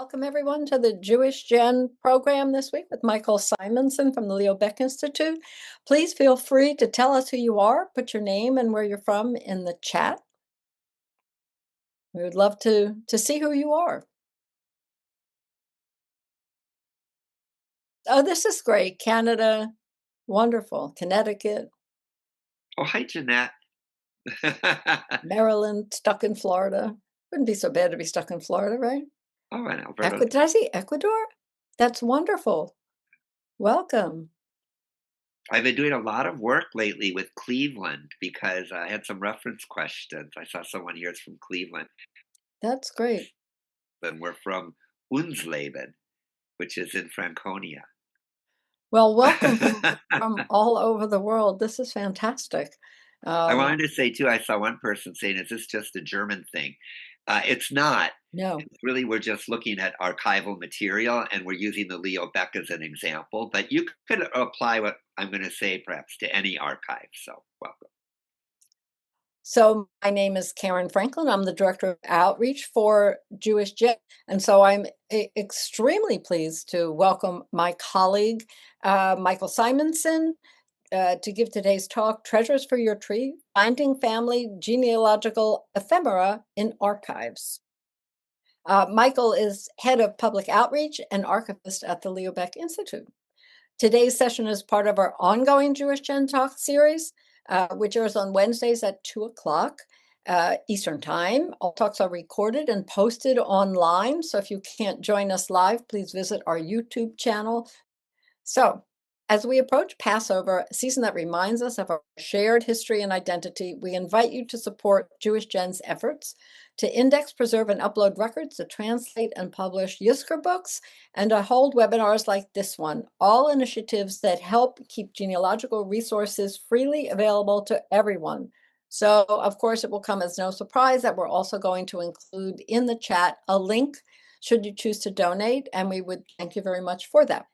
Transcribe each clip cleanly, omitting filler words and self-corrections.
Welcome everyone to the Jewish Gen program this week with Michael Simonson from the Leo Baeck Institute. Please feel free to tell us who you are, put your name and where you're from in the chat. We would love to see who you are. Oh, this is great. Canada, wonderful. Connecticut, Oh, hi, Jeanette. Maryland, stuck in Florida. Wouldn't be so bad to be stuck in Florida, right? Oh, and Alberta. Did I say Ecuador? That's wonderful. Welcome. I've been doing a lot of work lately with Cleveland because I had some reference questions. I saw someone here is from Cleveland, That's great. and we're from Unsleben, which is in Franconia. Well, welcome from all over the world. This is fantastic. I wanted to say, too, I saw one person saying, is this just a German thing? It's not. No. It's really, we're just looking at archival material, and we're using the Leo Baeck as an example. But you could apply what I'm going to say, perhaps, to any archive. So welcome. So my name is Karen Franklin. I'm the Director of Outreach for JewishGen. And so I'm extremely pleased to welcome my colleague, Michael Simonson, to give today's talk, Treasures for Your Tree, Finding Family Genealogical Ephemera in Archives. Michael is Head of Public Outreach and Archivist at the Leo Baeck Institute. Today's session is part of our ongoing Jewish Gen Talk series, which airs on Wednesdays at 2 o'clock Eastern Time. All talks are recorded and posted online, so if you can't join us live, please visit our YouTube channel. So, as we approach Passover, a season that reminds us of our shared history and identity, we invite you to support Jewish Gen's efforts to index, preserve, and upload records, to translate and publish Yizkor books, and to hold webinars like this one, all initiatives that help keep genealogical resources freely available to everyone. So, of course, it will come as no surprise that we're also going to include in the chat a link should you choose to donate, and we would thank you very much for that.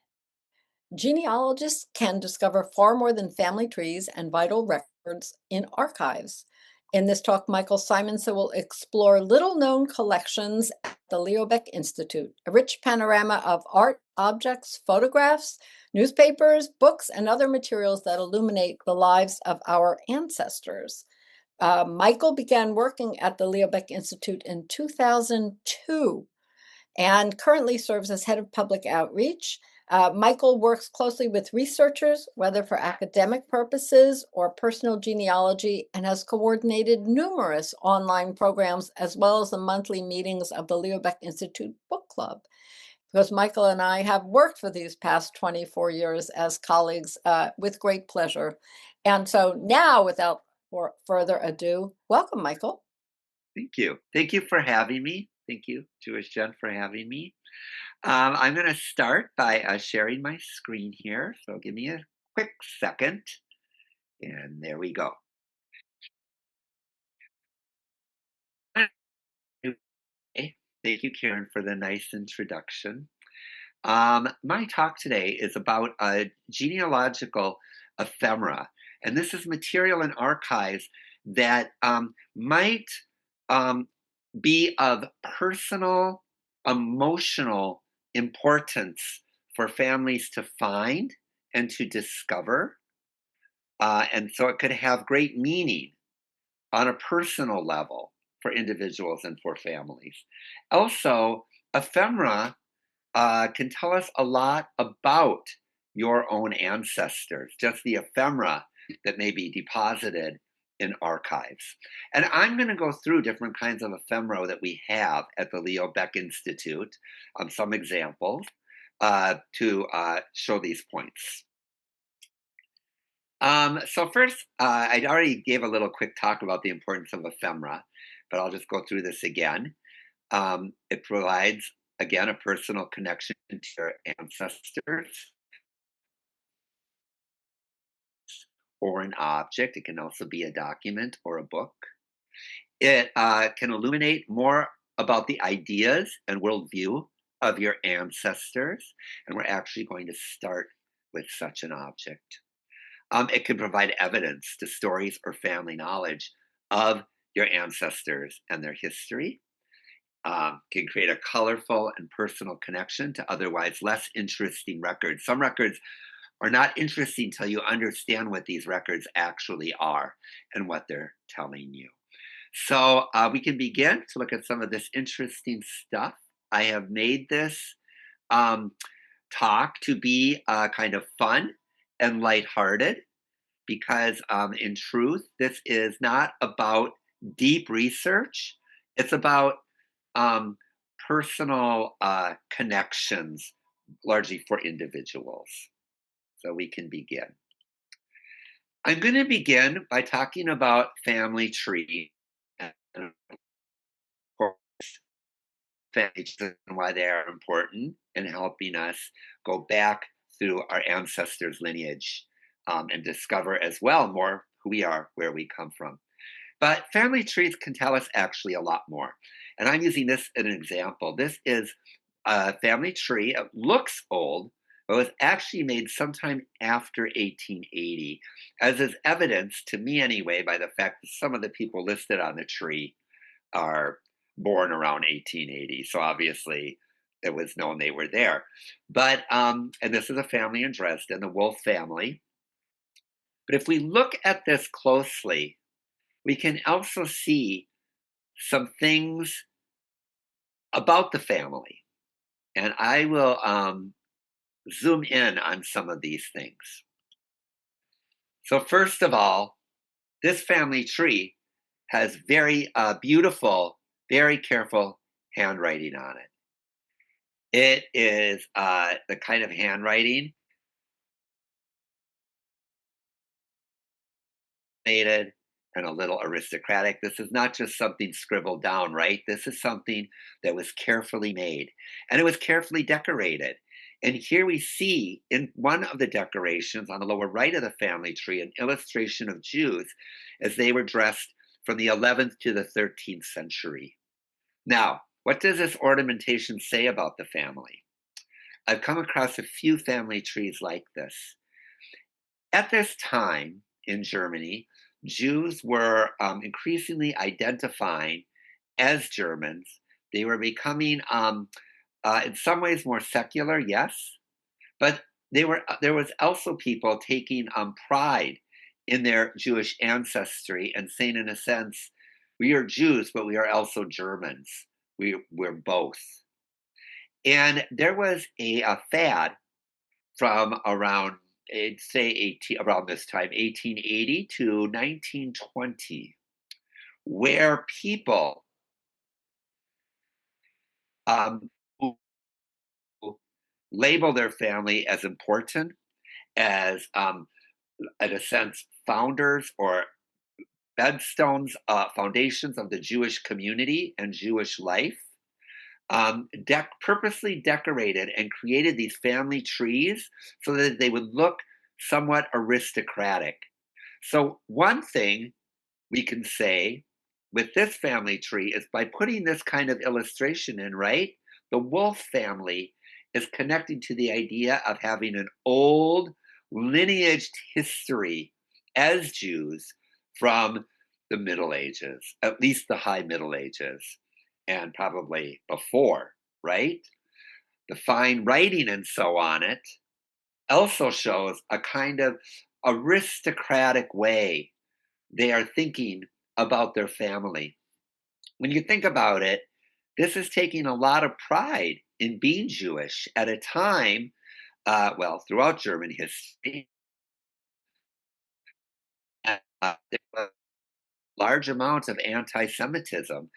Genealogists can discover far more than family trees and vital records in archives. In this talk, Michael Simonson will explore little-known collections at the Leo Baeck Institute, a rich panorama of art, objects, photographs, newspapers, books, and other materials that illuminate the lives of our ancestors. Michael began working at the Leo Baeck Institute in 2002 and currently serves as head of public outreach. Michael works closely with researchers, whether for academic purposes or personal genealogy, and has coordinated numerous online programs as well as the monthly meetings of the Leo Baeck Institute Book Club. Because Michael and I have worked for these past 24 years as colleagues with great pleasure. And so now, without further ado, welcome, Michael. Thank you. Thank you for having me. Thank you, Jewish Gen, for having me. I'm going to start by sharing my screen here. So give me a quick second. And there we go. Thank you, Karen, for the nice introduction. My talk today is about a genealogical ephemera. And this is material in archives that might be of personal, emotional importance for families to find and to discover. And so it could have great meaning on a personal level for individuals and for families. Also, ephemera can tell us a lot about your own ancestors, just the ephemera that may be deposited in archives. And I'm going to go through different kinds of ephemera that we have at the Leo Baeck Institute, some examples to show these points. So first, I already gave a little quick talk about the importance of ephemera, but I'll just go through this again. It provides, again, a personal connection to your ancestors or an object. It can also be a document or a book. It can illuminate more about the ideas and worldview of your ancestors. And we're actually going to start with such an object. It can provide evidence to stories or family knowledge of your ancestors and their history. can create a colorful and personal connection to otherwise less interesting records. Some records are not interesting until you understand what these records actually are and what they're telling you. So we can begin to look at some of this interesting stuff. I have made this um, talk to be kind of fun and lighthearted because, in truth, this is not about deep research. It's about um, personal connections, largely for individuals. So we can begin. I'm going to begin by talking about family tree and of course, family trees and why they are important in helping us go back through our ancestors' lineage and discover as well more who we are, where we come from. But family trees can tell us actually a lot more. And I'm using this as an example. This is a family tree. It looks old, but was actually made sometime after 1880, as is evidenced to me anyway by the fact that some of the people listed on the tree are born around 1880. So obviously it was known they were there. But, and this is a family in Dresden, the Wolf family. But if we look at this closely, we can also see some things about the family. And I will zoom in on some of these things. So, first of all, this family tree has very beautiful, very careful handwriting on it. It is the kind of handwriting and a little aristocratic. This is not just something scribbled down, right? This is something that was carefully made and it was carefully decorated. And here we see in one of the decorations on the lower right of the family tree an illustration of Jews as they were dressed from the 11th to the 13th century. Now, what does this ornamentation say about the family? I've come across a few family trees like this. At this time in Germany, Jews were increasingly identifying as Germans. They were becoming, in some ways, more secular, yes, but there was also people taking pride in their Jewish ancestry and saying, in a sense, we are Jews, but we are also Germans. We're both. And there was a fad from around, I'd say, around this time, 1880 to 1920, where people who label their family as important, as, in a sense, founders or bedstones, foundations of the Jewish community and Jewish life, purposely decorated and created these family trees so that they would look somewhat aristocratic. So, one thing we can say with this family tree is by putting this kind of illustration in, right? The Wolf family is connecting to the idea of having an old lineaged history as Jews from the Middle Ages, at least the High Middle Ages, and probably before, right? The fine writing and so on it also shows a kind of aristocratic way they are thinking about their family. When you think about it, this is taking a lot of pride in being Jewish at a time, well, throughout German history, there was a large amount of anti Semitism,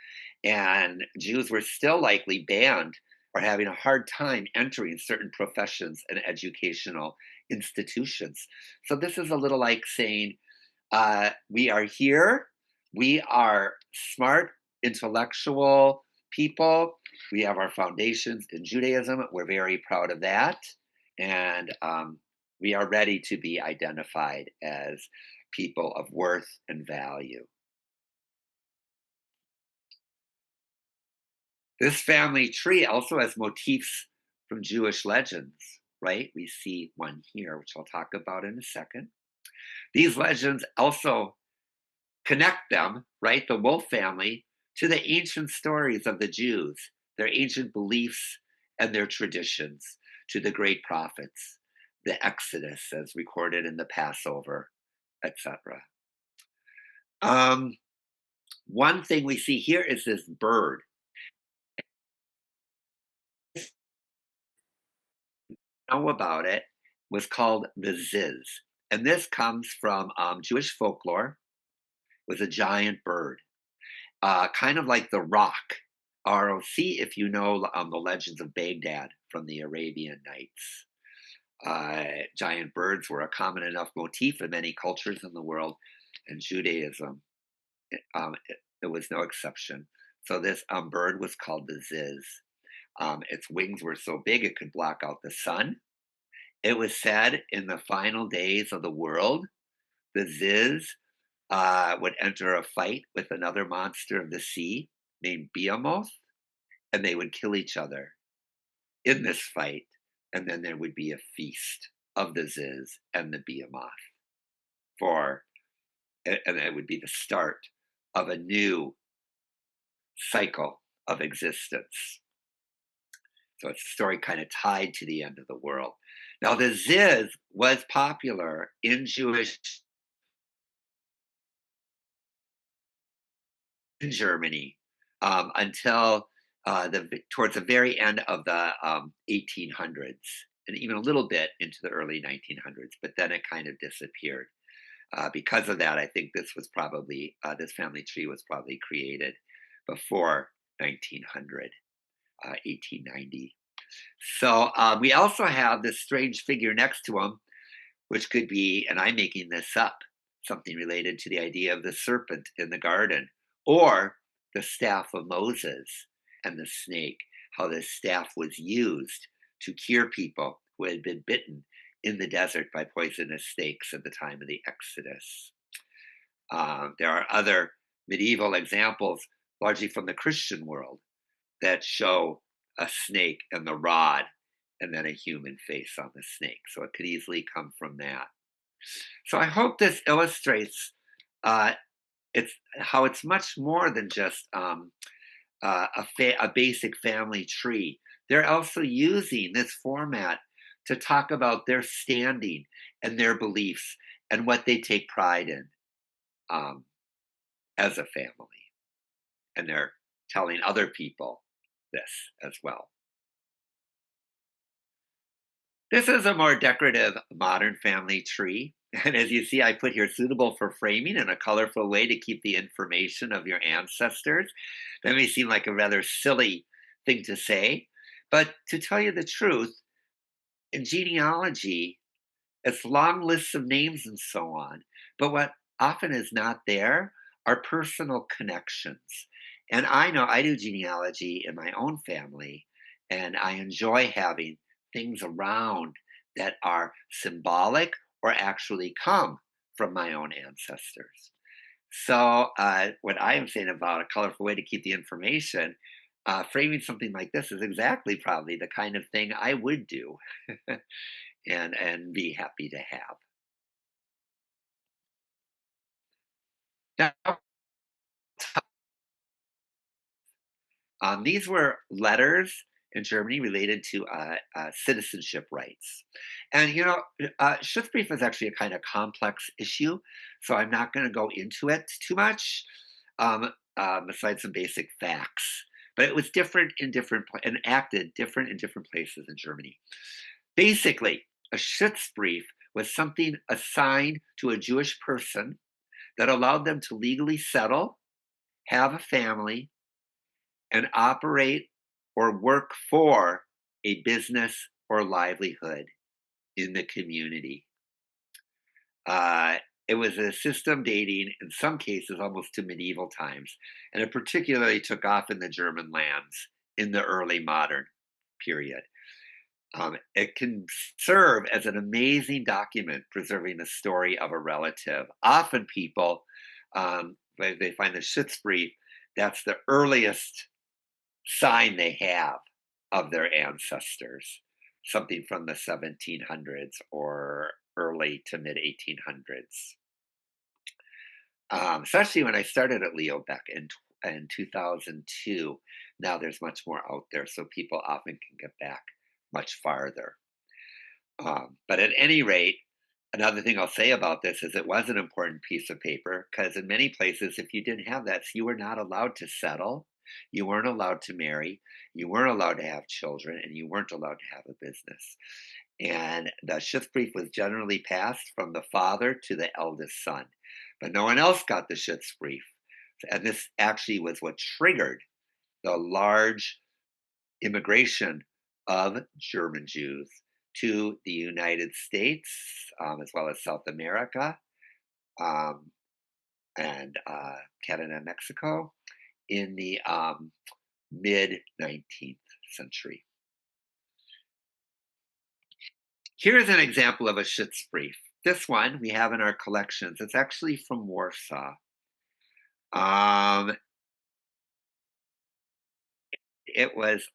and Jews were still likely banned or having a hard time entering certain professions and educational institutions. So, this is a little like saying, we are here. We are smart, intellectual people. We have our foundations in Judaism. We're very proud of that. And we are ready to be identified as people of worth and value. This family tree also has motifs from Jewish legends, right? We see one here, which I'll talk about in a second. These legends also connect them, right? The Wolf family to the ancient stories of the Jews, their ancient beliefs and their traditions, to the great prophets, the Exodus as recorded in the Passover, etc. Um, One thing we see here is this bird. Know about it was called the Ziz. And this comes from Jewish folklore, was a giant bird, kind of like the rock, ROC, if you know the legends of Baghdad from the Arabian Nights. Giant birds were a common enough motif in many cultures in the world, and Judaism, it was no exception. So this bird was called the Ziz. Its wings were so big it could block out the sun. It was said in the final days of the world, the Ziz would enter a fight with another monster of the sea named Behemoth, and they would kill each other in this fight. And then there would be a feast of the Ziz and the Behemoth and it would be the start of a new cycle of existence. So it's a story kind of tied to the end of the world. Now, the Ziz was popular in Jewish in Germany until towards the very end of the 1800s, and even a little bit into the early 1900s. But then it kind of disappeared. Because of that, I think this family tree was probably created before 1900, 1890. So we also have this strange figure next to him, which could be, and I'm making this up, something related to the idea of the serpent in the garden, or the staff of Moses and the snake, how this staff was used to cure people who had been bitten in the desert by poisonous snakes at the time of the Exodus. There are other medieval examples, largely from the Christian world, that show a snake and the rod and then a human face on the snake. So it could easily come from that. So I hope this illustrates uh, how it's much more than just a basic family tree. They're also using this format to talk about their standing and their beliefs and what they take pride in um, as a family. And they're telling other people this as well. This is a more decorative modern family tree. And as you see, I put here suitable for framing in a colorful way to keep the information of your ancestors. That may seem like a rather silly thing to say, but to tell you the truth, in genealogy, it's long lists of names and so on. But what often is not there are personal connections. And I know I do genealogy in my own family, and I enjoy having things around that are symbolic or actually come from my own ancestors. So, what I am saying about a colorful way to keep the information, framing something like this is exactly probably the kind of thing I would do and be happy to have. Now, these were letters in Germany related to citizenship rights. And, Schutzbrief is actually a kind of complex issue, so I'm not going to go into it too much, besides some basic facts. But it was different and acted different in different places in Germany. Basically, a Schutzbrief was something assigned to a Jewish person that allowed them to legally settle, have a family, and operate or work for a business or livelihood in the community. Uh, it was a system dating, in some cases, almost to medieval times, and it particularly took off in the German lands in the early modern period. It can serve as an amazing document preserving the story of a relative. Often people, they find the Schutzbrief, that's the earliest sign they have of their ancestors, something from the 1700s or early to mid 1800s. Especially when I started at Leo Baeck in 2002. Now there's much more out there, so people often can get back much farther. But at any rate, another thing I'll say about this is it was an important piece of paper because in many places, if you didn't have that, you were not allowed to settle, you weren't allowed to marry, you weren't allowed to have children, and you weren't allowed to have a business. And the Schutzbrief was generally passed from the father to the eldest son, but no one else got the Schutzbrief. And this actually was what triggered the large immigration of German Jews to the United States, as well as South America, um, and Canada and Mexico in the mid 19th century. Here's an example of a Schutzbrief. This one we have in our collections. It's actually from Warsaw. It was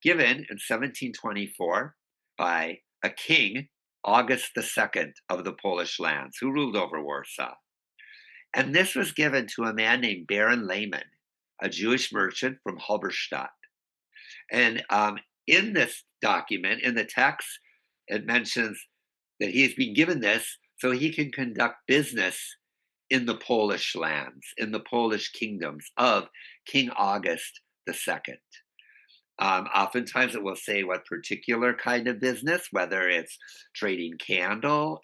given in 1724 by a king, August II of the Polish lands, who ruled over Warsaw. And this was given to a man named Baron Lehmann, a Jewish merchant from Halberstadt. And in this document, in the text, it mentions that he's been given this so he can conduct business in the Polish lands, in the Polish kingdoms of King August II. Oftentimes it will say what particular kind of business, whether it's trading cattle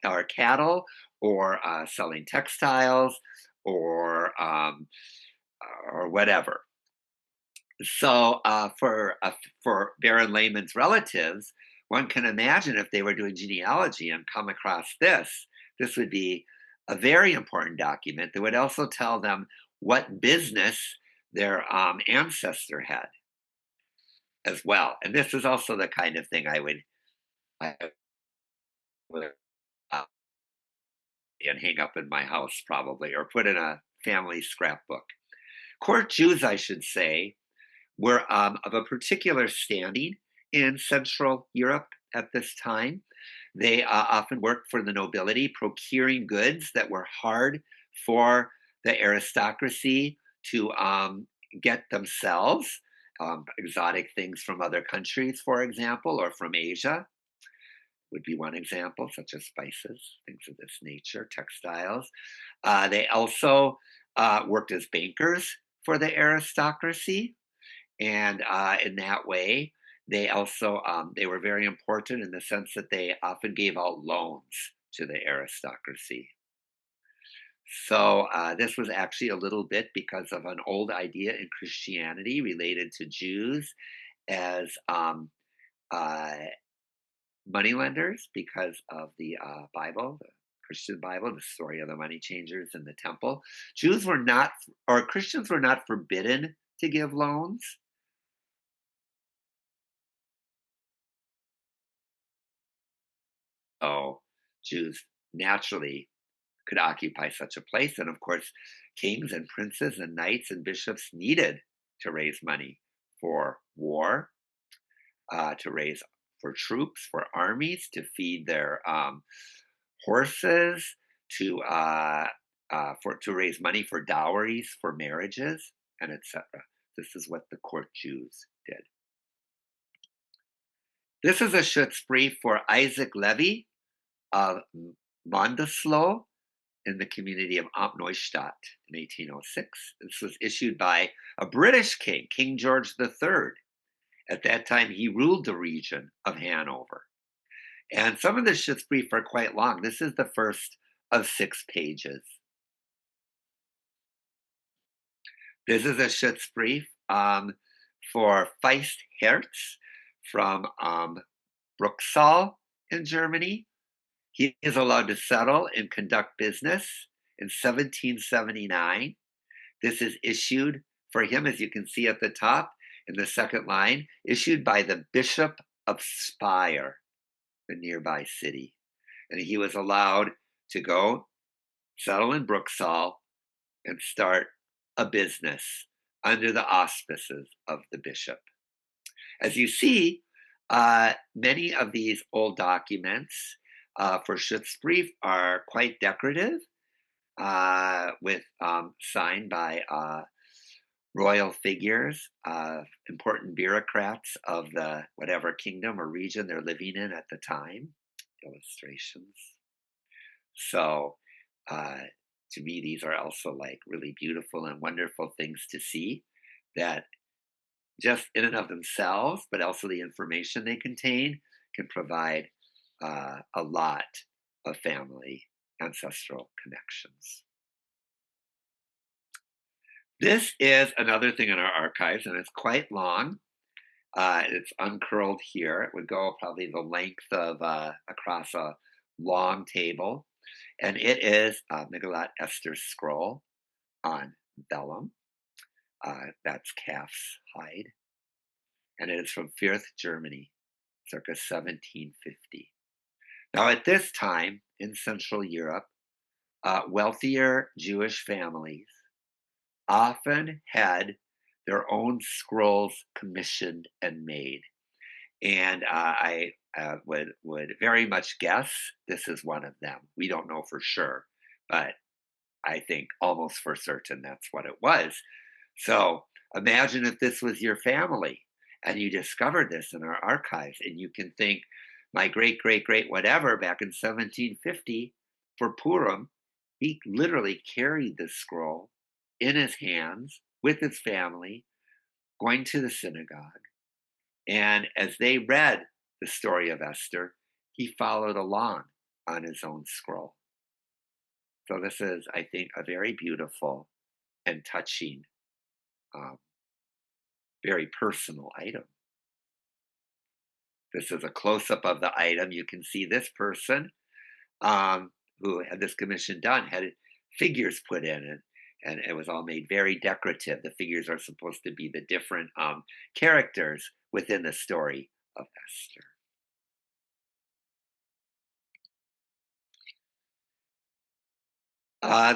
or selling textiles or whatever. So for Baron Lehmann's relatives, one can imagine if they were doing genealogy and come across this would be a very important document that would also tell them what business their ancestor had as well. And this is also the kind of thing I would and hang up in my house probably, or put in a family scrapbook. Court Jews, I should say, were of a particular standing in Central Europe at this time. They often worked for the nobility, procuring goods that were hard for the aristocracy to get themselves, exotic things from other countries, for example, or from Asia would be one example, such as spices, things of this nature, textiles. They also worked as bankers for the aristocracy. And in that way, they also they were very important in the sense that they often gave out loans to the aristocracy. So this was actually a little bit because of an old idea in Christianity related to Jews as moneylenders because of the Bible, the Christian Bible, the story of the money changers in the temple. Jews were not, or Christians were not forbidden to give loans. So Jews naturally could occupy such a place. And of course, kings and princes and knights and bishops needed to raise money for war, to raise for troops, for armies, to feed their horses, to raise money for dowries, for marriages, and etc. This is what the court Jews did. This is a Schutzbrief for Isaac Levy of Mondoslow in the community of Neustadt in 1806. This was issued by a British king, King George III. At that time, he ruled the region of Hanover. And some of the Schutzbrief are quite long. This is the first of 6 pages. This is a Schutzbrief for Feist Herz from Bruchsal in Germany. He is allowed to settle and conduct business in 1779. This is issued for him, as you can see at the top in the second line, issued by the Bishop of Speyer, the nearby city. And he was allowed to go settle in Bruchsal and start a business under the auspices of the bishop. As you see, many of these old documents for Schutzbrief are quite decorative, with signed by royal figures, important bureaucrats of the whatever kingdom or region they're living in at the time, illustrations. So, uh, to me, these are also like really beautiful and wonderful things to see that just in and of themselves, but also the information they contain can provide a lot of family ancestral connections. This is another thing in our archives, and it's quite long. It's uncurled here. It would go probably the length of across a long table, and it is Migalat Esther's scroll on vellum. That's calf's hide, and it is from Fürth, Germany, circa 1750. Now, at this time in Central Europe, wealthier Jewish families often had their own scrolls commissioned and made. And I would very much guess this is one of them. We don't know for sure, but I think almost for certain that's what it was. So imagine if this was your family and you discovered this in our archives, and you can think, my great, great, great, whatever, back in 1750 for Purim, he literally carried this scroll in his hands with his family, going to the synagogue. And as they read the story of Esther, he followed along on his own scroll. So this is, I think, a very beautiful and touching, um, very personal item. This is a close-up of the item. You can see this person who had this commission done had figures put in it, and it was all made very decorative. The figures are supposed to be the different characters within the story of Esther.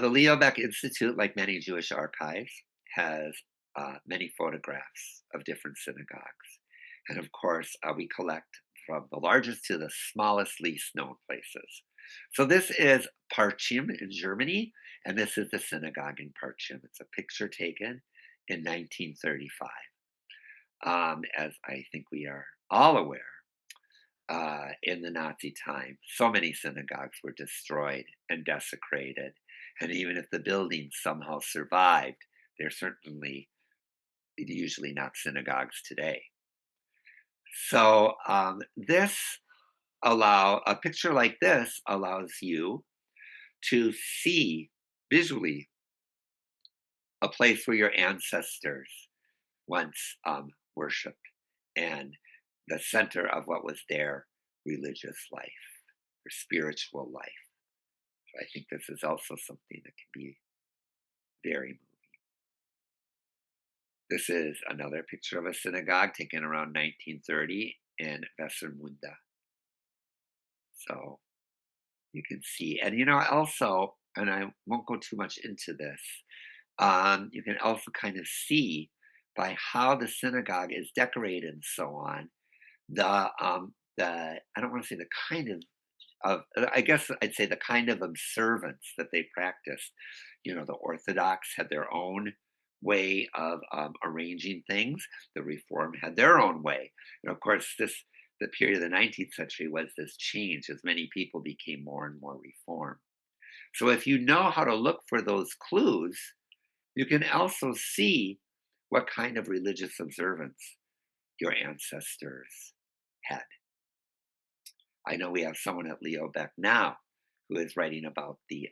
The Leo Baeck Institute, like many Jewish archives, has many photographs of different synagogues. And of course, we collect from the largest to the smallest, least known places. So this is Parchim in Germany, and this is the synagogue in Parchim. It's a picture taken in 1935. As I think we are all aware, in the Nazi time, so many synagogues were destroyed and desecrated. And even if the buildings somehow survived, they're certainly usually not synagogues today. So this allow a picture like this allows you to see visually a place where your ancestors once worshipped and the center of what was their religious life or spiritual life. So I think this is also something that can be very moving. This is another picture of a synagogue taken around 1930 in Westermünde. So you can see, and also, and I won't go too much into this, you can also kind of see by how the synagogue is decorated and so on, the I don't want to say the kind of I guess I'd say the kind of observance that they practiced. The Orthodox had their own way of arranging things. The Reform had their own way. And of course, the period of the 19th century was this change as many people became more and more Reformed. So if you know how to look for those clues, you can also see what kind of religious observance your ancestors had. I know we have someone at Leo Baeck now who is writing about the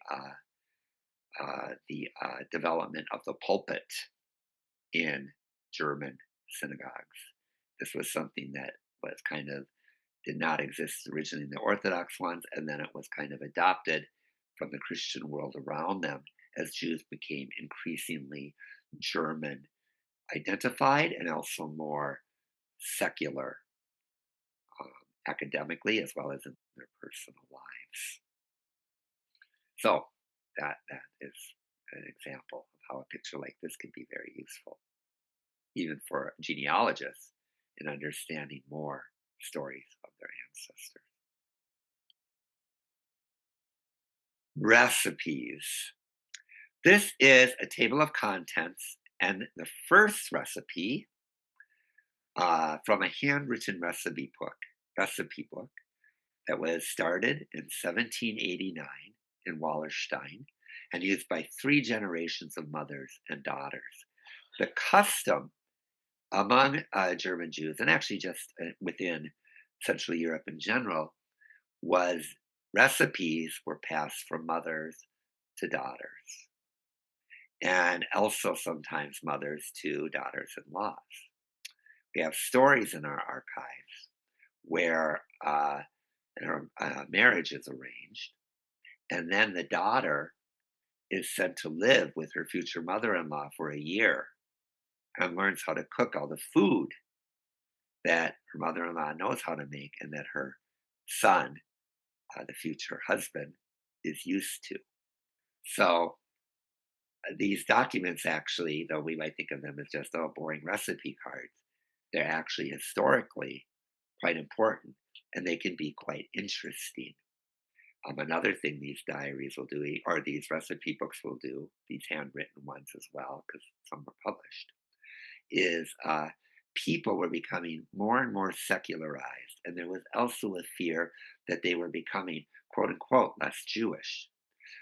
development of the pulpit in German synagogues. This was something that was kind of did not exist originally in the Orthodox ones, and then it was kind of adopted from the Christian world around them as Jews became increasingly German identified and also more secular um, academically as well as in their personal lives. So that is an example of how a picture like this can be very useful, even for genealogists in understanding more stories of their ancestors. Recipes. This is a table of contents And the first recipe from a handwritten recipe book that was started in 1789 in Wallerstein and used by three generations of mothers and daughters. The custom among German Jews, and actually just within Central Europe in general, was recipes were passed from mothers to daughters, and also sometimes mothers to daughters-in-laws. We have stories in our archives where marriage is arranged, and then the daughter is sent to live with her future mother-in-law for a year and learns how to cook all the food that her mother-in-law knows how to make and that her son, the future husband, is used to. So these documents actually, though we might think of them as just boring recipe cards, they're actually historically quite important and they can be quite interesting. Another thing these diaries will do, or these recipe books will do, these handwritten ones as well, because some were published, is people were becoming more and more secularized. And there was also a fear that they were becoming, quote unquote, less Jewish.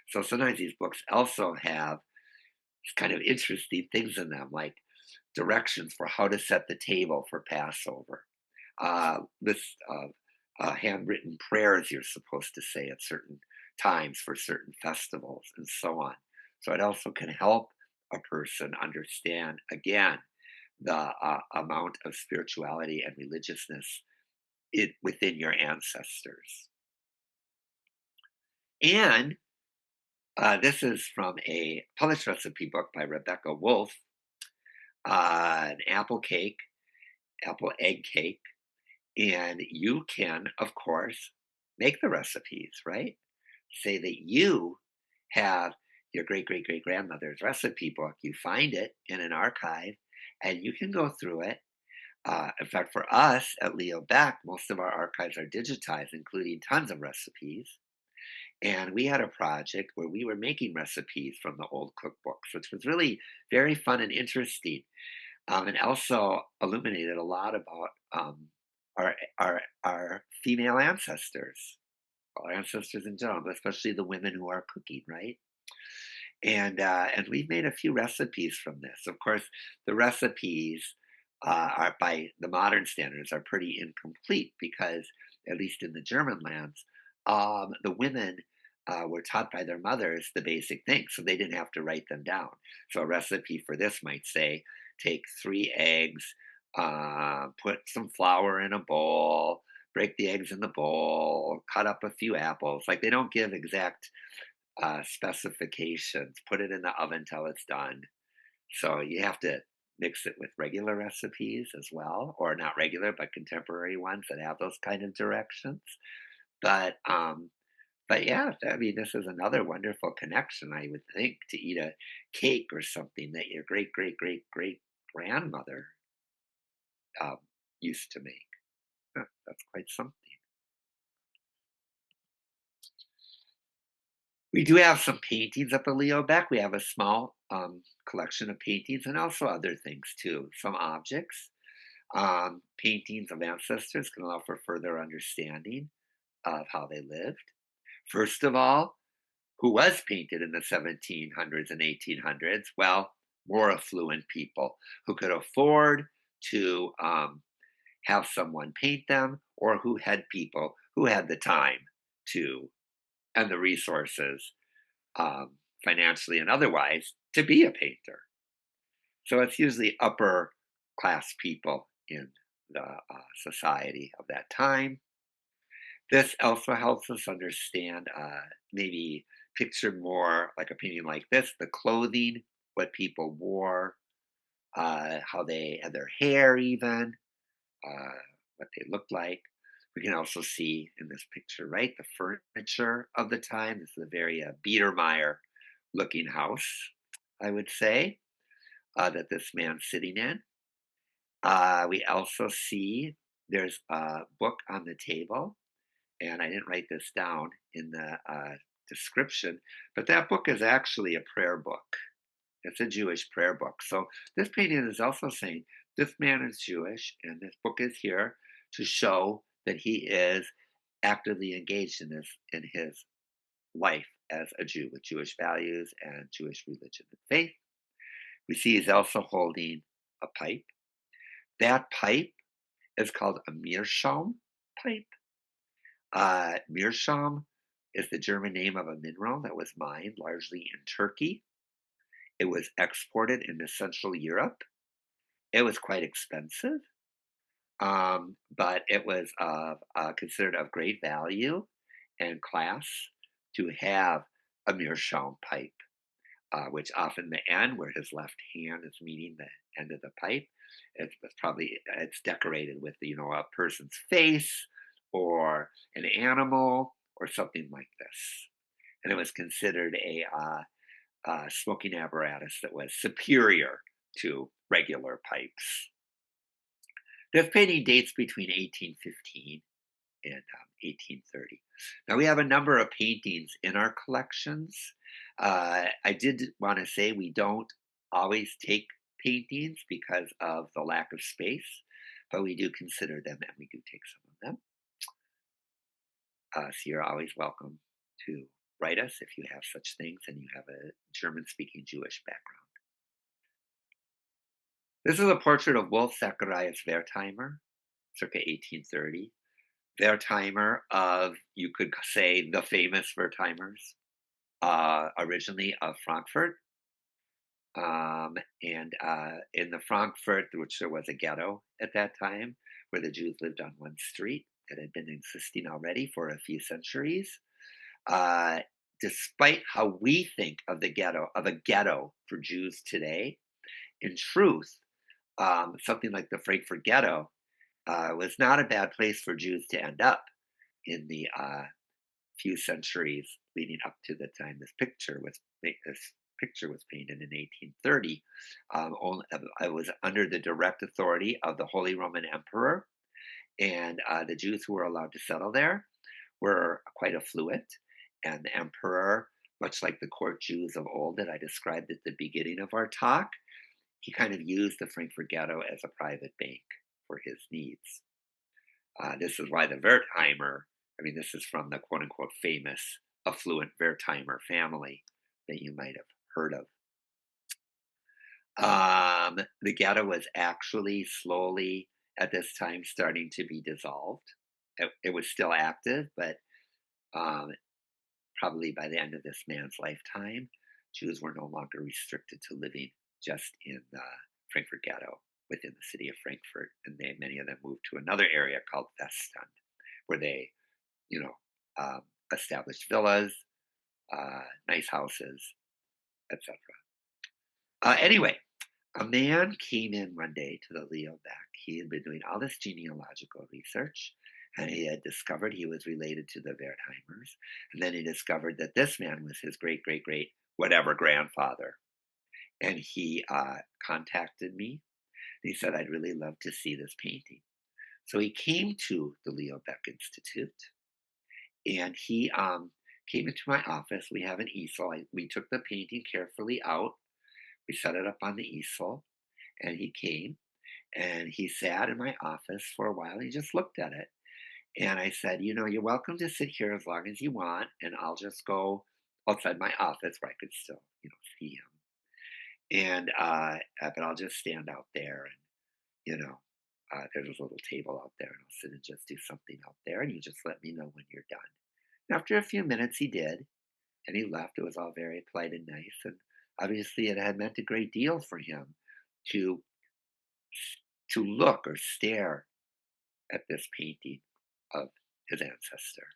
So sometimes these books also have kind of interesting things in them, like directions for how to set the table for Passover, lists of handwritten prayers you're supposed to say at certain times for certain festivals, and so on. So it also can help a person understand, again, the amount of spirituality and religiousness within your ancestors. And this is from a published recipe book by Rebecca Wolf, an apple egg cake. And you can, of course, make the recipes, right? Say that you have your great great great grandmother's recipe book. You find it in an archive and you can go through it. In fact, for us at Leo Baeck, most of our archives are digitized, including tons of recipes. And we had a project where we were making recipes from the old cookbooks, which was really very fun and interesting, and also illuminated a lot about our female ancestors, our ancestors in general, but especially the women who are cooking, right? And we've made a few recipes from this. Of course, the recipes are by the modern standards are pretty incomplete because, at least in the German lands, the women were taught by their mothers the basic things, so they didn't have to write them down. So a recipe for this might say, take 3 eggs, put some flour in a bowl, break the eggs in the bowl, cut up a few apples. Like they don't give exact specifications. Put it in the oven till it's done. So you have to mix it with regular recipes as well, or not regular, but contemporary ones that have those kind of directions. But but yeah, I mean, this is another wonderful connection, I would think, to eat a cake or something that your great great great great grandmother um, used to make. Huh, that's quite something. We do have some paintings at the Leo Baeck. We have a small collection of paintings and also other things too. Some objects, paintings of ancestors can allow for further understanding of how they lived. First of all, who was painted in the 1700s and 1800s? Well, more affluent people who could afford to have someone paint them, or who had people who had the time to and the resources, financially and otherwise, to be a painter. So it's usually upper class people in the society of that time. This also helps us understand, maybe picture more like a painting like this, the clothing, what people wore, how they had their hair, even, uh, what they looked like. We can also see in this picture, right, the furniture of the time. This is a very Biedermeier looking house, I would say, that this man's sitting in. We also see there's a book on the table, and I didn't write this down in the description, but that book is actually a prayer book. It's a Jewish prayer book. So this painting is also saying this man is Jewish, and this book is here to show that he is actively engaged in his life as a Jew with Jewish values and Jewish religion and faith. We see he's also holding a pipe. That pipe is called a meerschaum pipe. Meerschaum is the German name of a mineral that was mined largely in Turkey. It was exported into Central Europe. It was quite expensive, but it was considered of great value and class to have a meerschaum pipe, which often the end where his left hand is meeting the end of the pipe, it's decorated with a person's face or an animal or something like this, and it was considered a smoking apparatus that was superior to regular pipes. This painting dates between 1815 and 1830. Now we have a number of paintings in our collections. I did want to say we don't always take paintings because of the lack of space, but we do consider them and we do take some of them. So you're always welcome to write us if you have such things and you have a German speaking Jewish background. This is a portrait of Wolf Zacharias Wertheimer, circa 1830. Wertheimer of, you could say, the famous Wertheimers, originally of Frankfurt. And in the Frankfurt, which there was a ghetto at that time, where the Jews lived on one street that had been existing already for a few centuries. Despite how we think of a ghetto for Jews today, in truth, something like the Frankfurt Ghetto was not a bad place for Jews to end up in the few centuries leading up to the time this picture was painted in 1830. It was under the direct authority of the Holy Roman Emperor, and the Jews who were allowed to settle there were quite affluent. And the emperor, much like the court Jews of old that I described at the beginning of our talk, he kind of used the Frankfurt Ghetto as a private bank for his needs. This is why the Wertheimer, this is from the quote unquote famous affluent Wertheimer family that you might have heard of. The ghetto was actually slowly at this time starting to be dissolved. It was still active, but probably by the end of this man's lifetime, Jews were no longer restricted to living just in the Frankfurt Ghetto within the city of Frankfurt, and many of them moved to another area called Weststand, where they, established villas, nice houses, etc. Anyway, a man came in one day to the Leo Baeck. He had been doing all this genealogical research, and he had discovered he was related to the Wertheimers. And then he discovered that this man was his great, great, great, whatever grandfather. And he contacted me. And he said, I'd really love to see this painting. So he came to the Leo Baeck Institute, and he came into my office. We have an easel. We took the painting carefully out. We set it up on the easel, and he came, and he sat in my office for a while. And he just looked at it. And I said, you're welcome to sit here as long as you want, and I'll just go outside my office where I could still, see him. And but I'll just stand out there, and there's a little table out there, and I'll sit and just do something out there, and you just let me know when you're done. And after a few minutes, he did, and he left. It was all very polite and nice, and obviously it had meant a great deal for him to look or stare at this painting of his ancestor.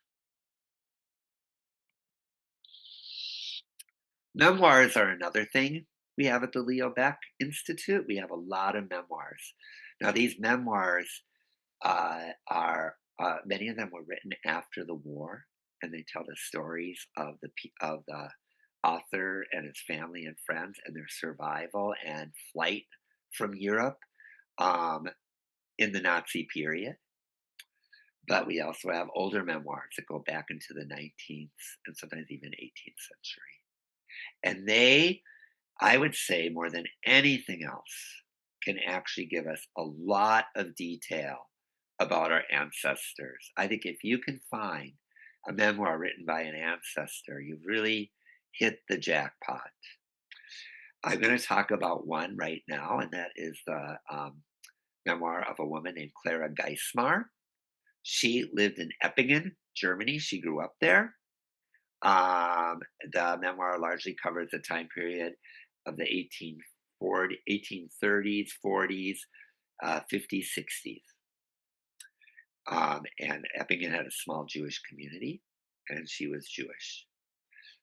Memoirs are another thing we have at the Leo Baeck Institute. We have a lot of memoirs. Now, these memoirs are many of them were written after the war, and they tell the stories of the author and his family and friends and their survival and flight from Europe in the Nazi period. But we also have older memoirs that go back into the 19th and sometimes even 18th century. And they I would say more than anything else, can actually give us a lot of detail about our ancestors. I think if you can find a memoir written by an ancestor, you've really hit the jackpot. I'm going to talk about one right now, and that is the memoir of a woman named Clara Geismar. She lived in Eppingen, Germany. She grew up there. Um, the memoir largely covers the time period of the 1830s, 40s, 50s, 60s. And Eppingen had a small Jewish community, and she was Jewish.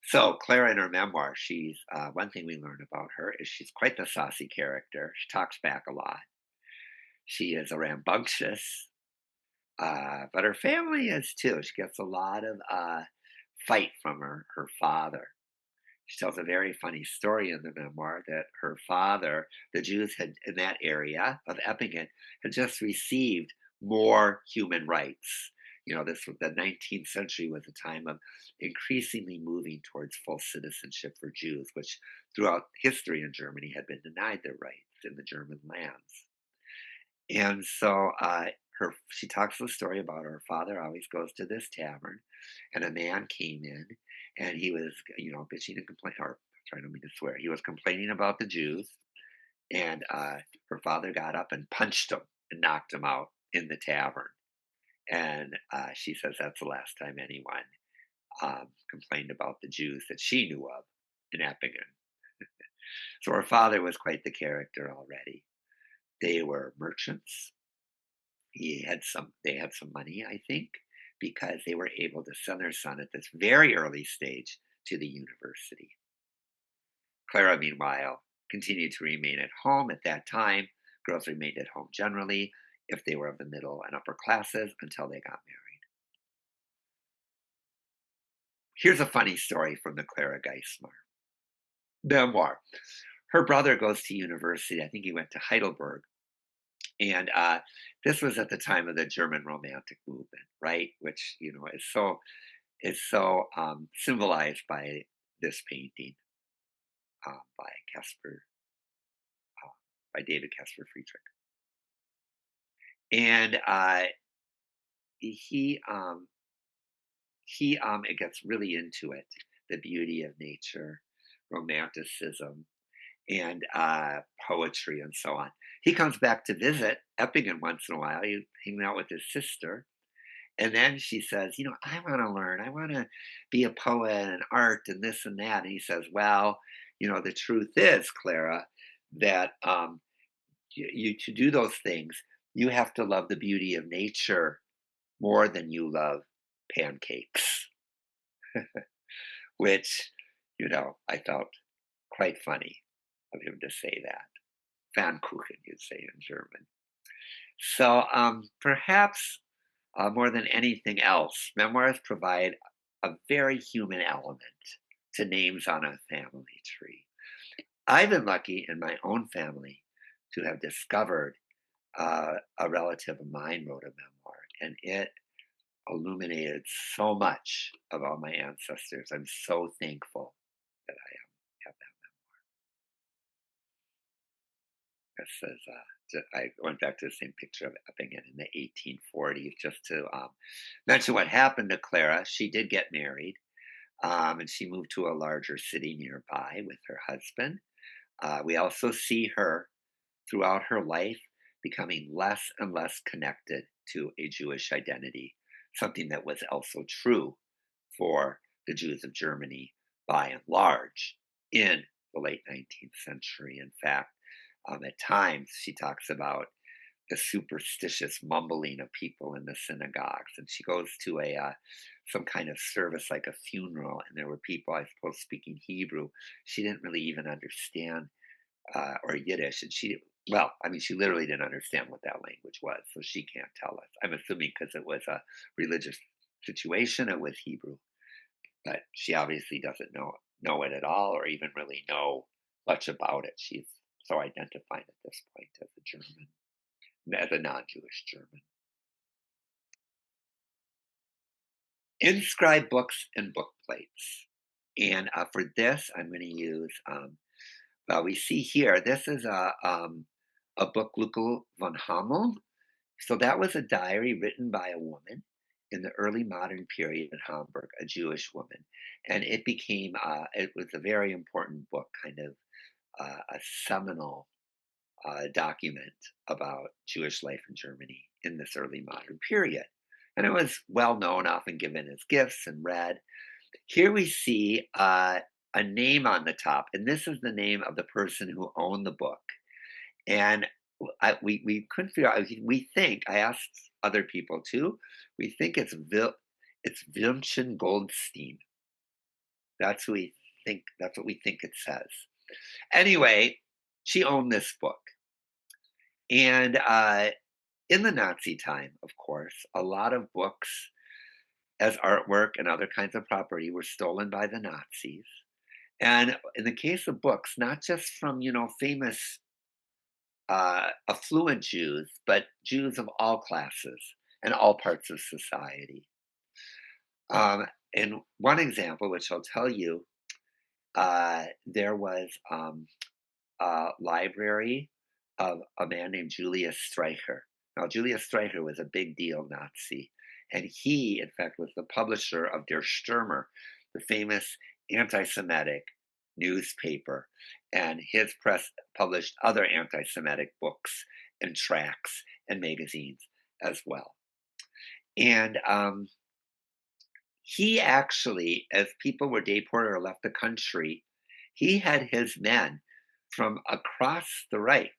So Clara, in her memoir, she's one thing we learn about her is she's quite the saucy character. She talks back a lot. She is a rambunctious, but her family is too. She gets a lot of fight from her father. She tells a very funny story in the memoir that her father, the Jews had in that area of Eppingen, had just received more human rights. You know, the 19th century was a time of increasingly moving towards full citizenship for Jews, which throughout history in Germany had been denied their rights in the German lands. And so she talks the story about her father always goes to this tavern, and a man came in, and he was, bitching and complaining, or trying to mean to swear, he was complaining about the Jews, and her father got up and punched him and knocked him out in the tavern. And she says that's the last time anyone complained about the Jews that she knew of in Eppingen. So her father was quite the character already. They were merchants. They had some money, I think, because they were able to send their son at this very early stage to the university. Clara, meanwhile, continued to remain at home at that time. Girls remained at home generally if they were of the middle and upper classes until they got married. Here's a funny story from the Clara Geismar memoir. Her brother goes to university. I think he went to Heidelberg. And this was at the time of the German Romantic movement, right? Which is so symbolized by this painting by Caspar, uh, by David Caspar Friedrich, and he it gets really into it, the beauty of nature, romanticism, and poetry, and so on. He comes back to visit Eppingen once in a while. He's hanging out with his sister. And then she says, I want to learn. I want to be a poet and art and this and that. And he says, well, the truth is, Clara, that you to do those things, you have to love the beauty of nature more than you love pancakes, which, I felt quite funny of him to say that. Pfannkuchen, you'd say in German. So perhaps more than anything else, memoirs provide a very human element to names on a family tree. I've been lucky in my own family to have discovered a relative of mine wrote a memoir, and it illuminated so much about my ancestors. I'm so thankful that have that. It says, I went back to the same picture of Eppingen in the 1840s just to mention what happened to Clara. She did get married, and she moved to a larger city nearby with her husband. We also see her throughout her life becoming less and less connected to a Jewish identity, something that was also true for the Jews of Germany by and large in the late 19th century. In fact, at times she talks about the superstitious mumbling of people in the synagogues, and she goes to a some kind of service like a funeral, and there were people, I suppose, speaking Hebrew. She didn't really even understand or Yiddish, and she literally didn't understand what that language was, so she can't tell us. I'm assuming because it was a religious situation, it was Hebrew, but she obviously doesn't know it at all, or even really know much about it. She's so identified at this point as a German, as a non-Jewish German. Inscribe books and book plates, and for this, I'm going to use Well, we see here, this is a book, Lucas von Hamel. So that was a diary written by a woman in the early modern period in Hamburg, a Jewish woman. And it became, it was a very important book, kind of a seminal document about Jewish life in Germany in this early modern period. And it was well known, often given as gifts and read. Here we see a name on the top, and this is the name of the person who owned the book. And we couldn't figure out. We think I asked other people too. We think it's Wilmchen Goldstein. That's who we think. That's what we think it says. Anyway, she owned this book, and in the Nazi time, of course, a lot of books as artwork and other kinds of property were stolen by the Nazis. And in the case of books, not just from famous affluent Jews, but Jews of all classes and all parts of society. And one example, which I'll tell you, there was a library of a man named Julius Streicher. Now, Julius Streicher was a big deal Nazi, and he, in fact, was the publisher of Der Stürmer, the famous anti Semitic newspaper. And his press published other anti Semitic books and tracts and magazines as well. And he actually, as people were deported or left the country, he had his men from across the Reich,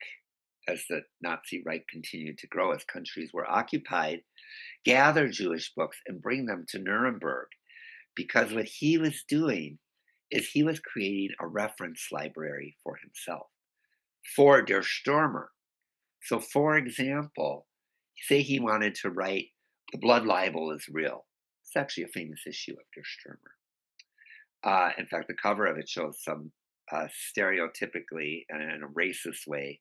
as the Nazi Reich continued to grow, as countries were occupied, gather Jewish books and bring them to Nuremberg. Because what he was doing is he was creating a reference library for himself, for Der Stürmer. So, for example, say he wanted to write, "The blood libel is real." It's actually a famous issue of Der Stürmer. In fact, the cover of it shows some stereotypically and in a racist way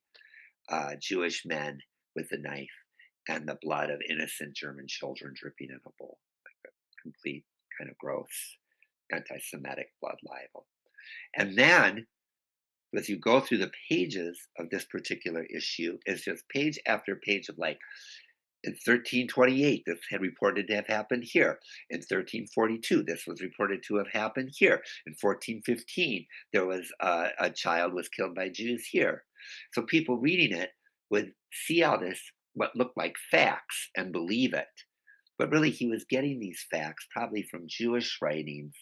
Jewish men with a knife and the blood of innocent German children dripping in a bowl. Like a complete kind of gross anti Semitic blood libel. And then, as you go through the pages of this particular issue, it's just page after page of like, in 1328, this had reported to have happened here. In 1342, this was reported to have happened here. In 1415, there was a child was killed by Jews here. So people reading it would see all this, what looked like facts, and believe it. But really, he was getting these facts probably from Jewish writings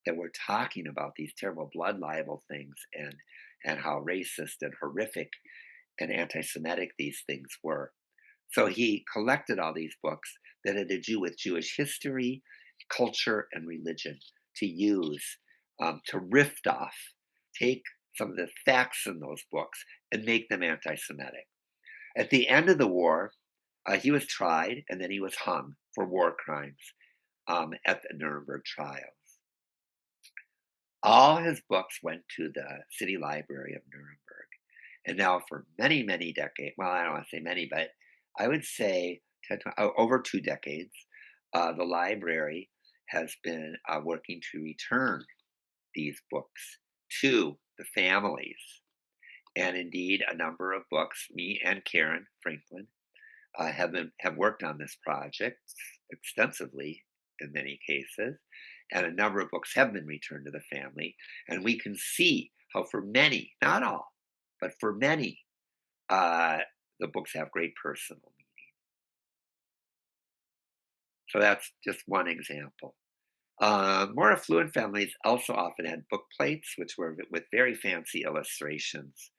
that were talking about these terrible blood libel things and how racist and horrific and anti-Semitic these things were. So he collected all these books that had to do with Jewish history, culture, and religion to use to riff off, take some of the facts in those books and make them anti Semitic. At the end of the war, he was tried and then he was hung for war crimes at the Nuremberg trials. All his books went to the City Library of Nuremberg. And now, for many, many decades, well, I don't want to say many, but I would say over 2 decades, the library has been working to return these books to the families. And indeed, a number of books, me and Karen Franklin, have worked on this project extensively in many cases, and a number of books have been returned to the family. And we can see how, for many, not all, but for many, the books have great personal meaning. So that's just one example. More affluent families also often had book plates, which were with very fancy illustrations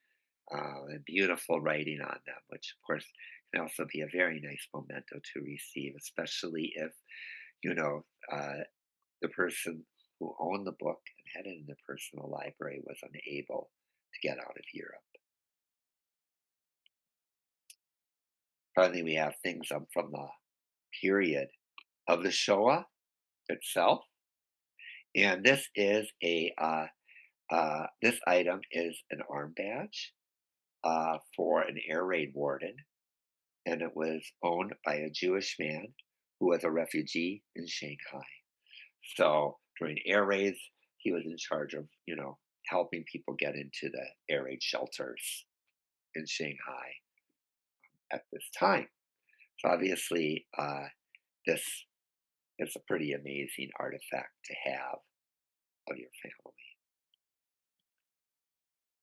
and beautiful writing on them, which of course can also be a very nice memento to receive, especially if, you know, the person who owned the book and had it in their personal library was unable to get out of Europe. Finally, we have things from the period of the Shoah itself. And this is this item is an arm badge for an air raid warden, and it was owned by a Jewish man who was a refugee in Shanghai. So during air raids, he was in charge of, helping people get into the air raid shelters in Shanghai at this time. So obviously, this is a pretty amazing artifact to have of your family.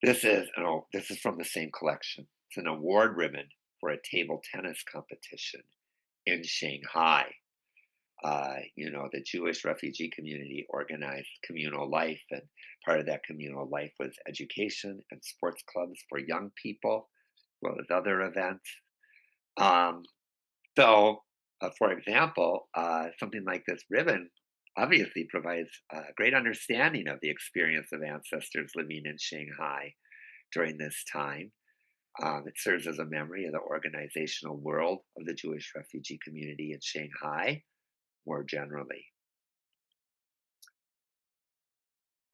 This is from the same collection. It's an award ribbon for a table tennis competition in Shanghai. The Jewish refugee community organized communal life, and part of that communal life was education and sports clubs for young people, as well as other events. Um, for example, something like this ribbon obviously provides a great understanding of the experience of ancestors living in Shanghai during this time. It serves as a memory of the organizational world of the Jewish refugee community in Shanghai more generally.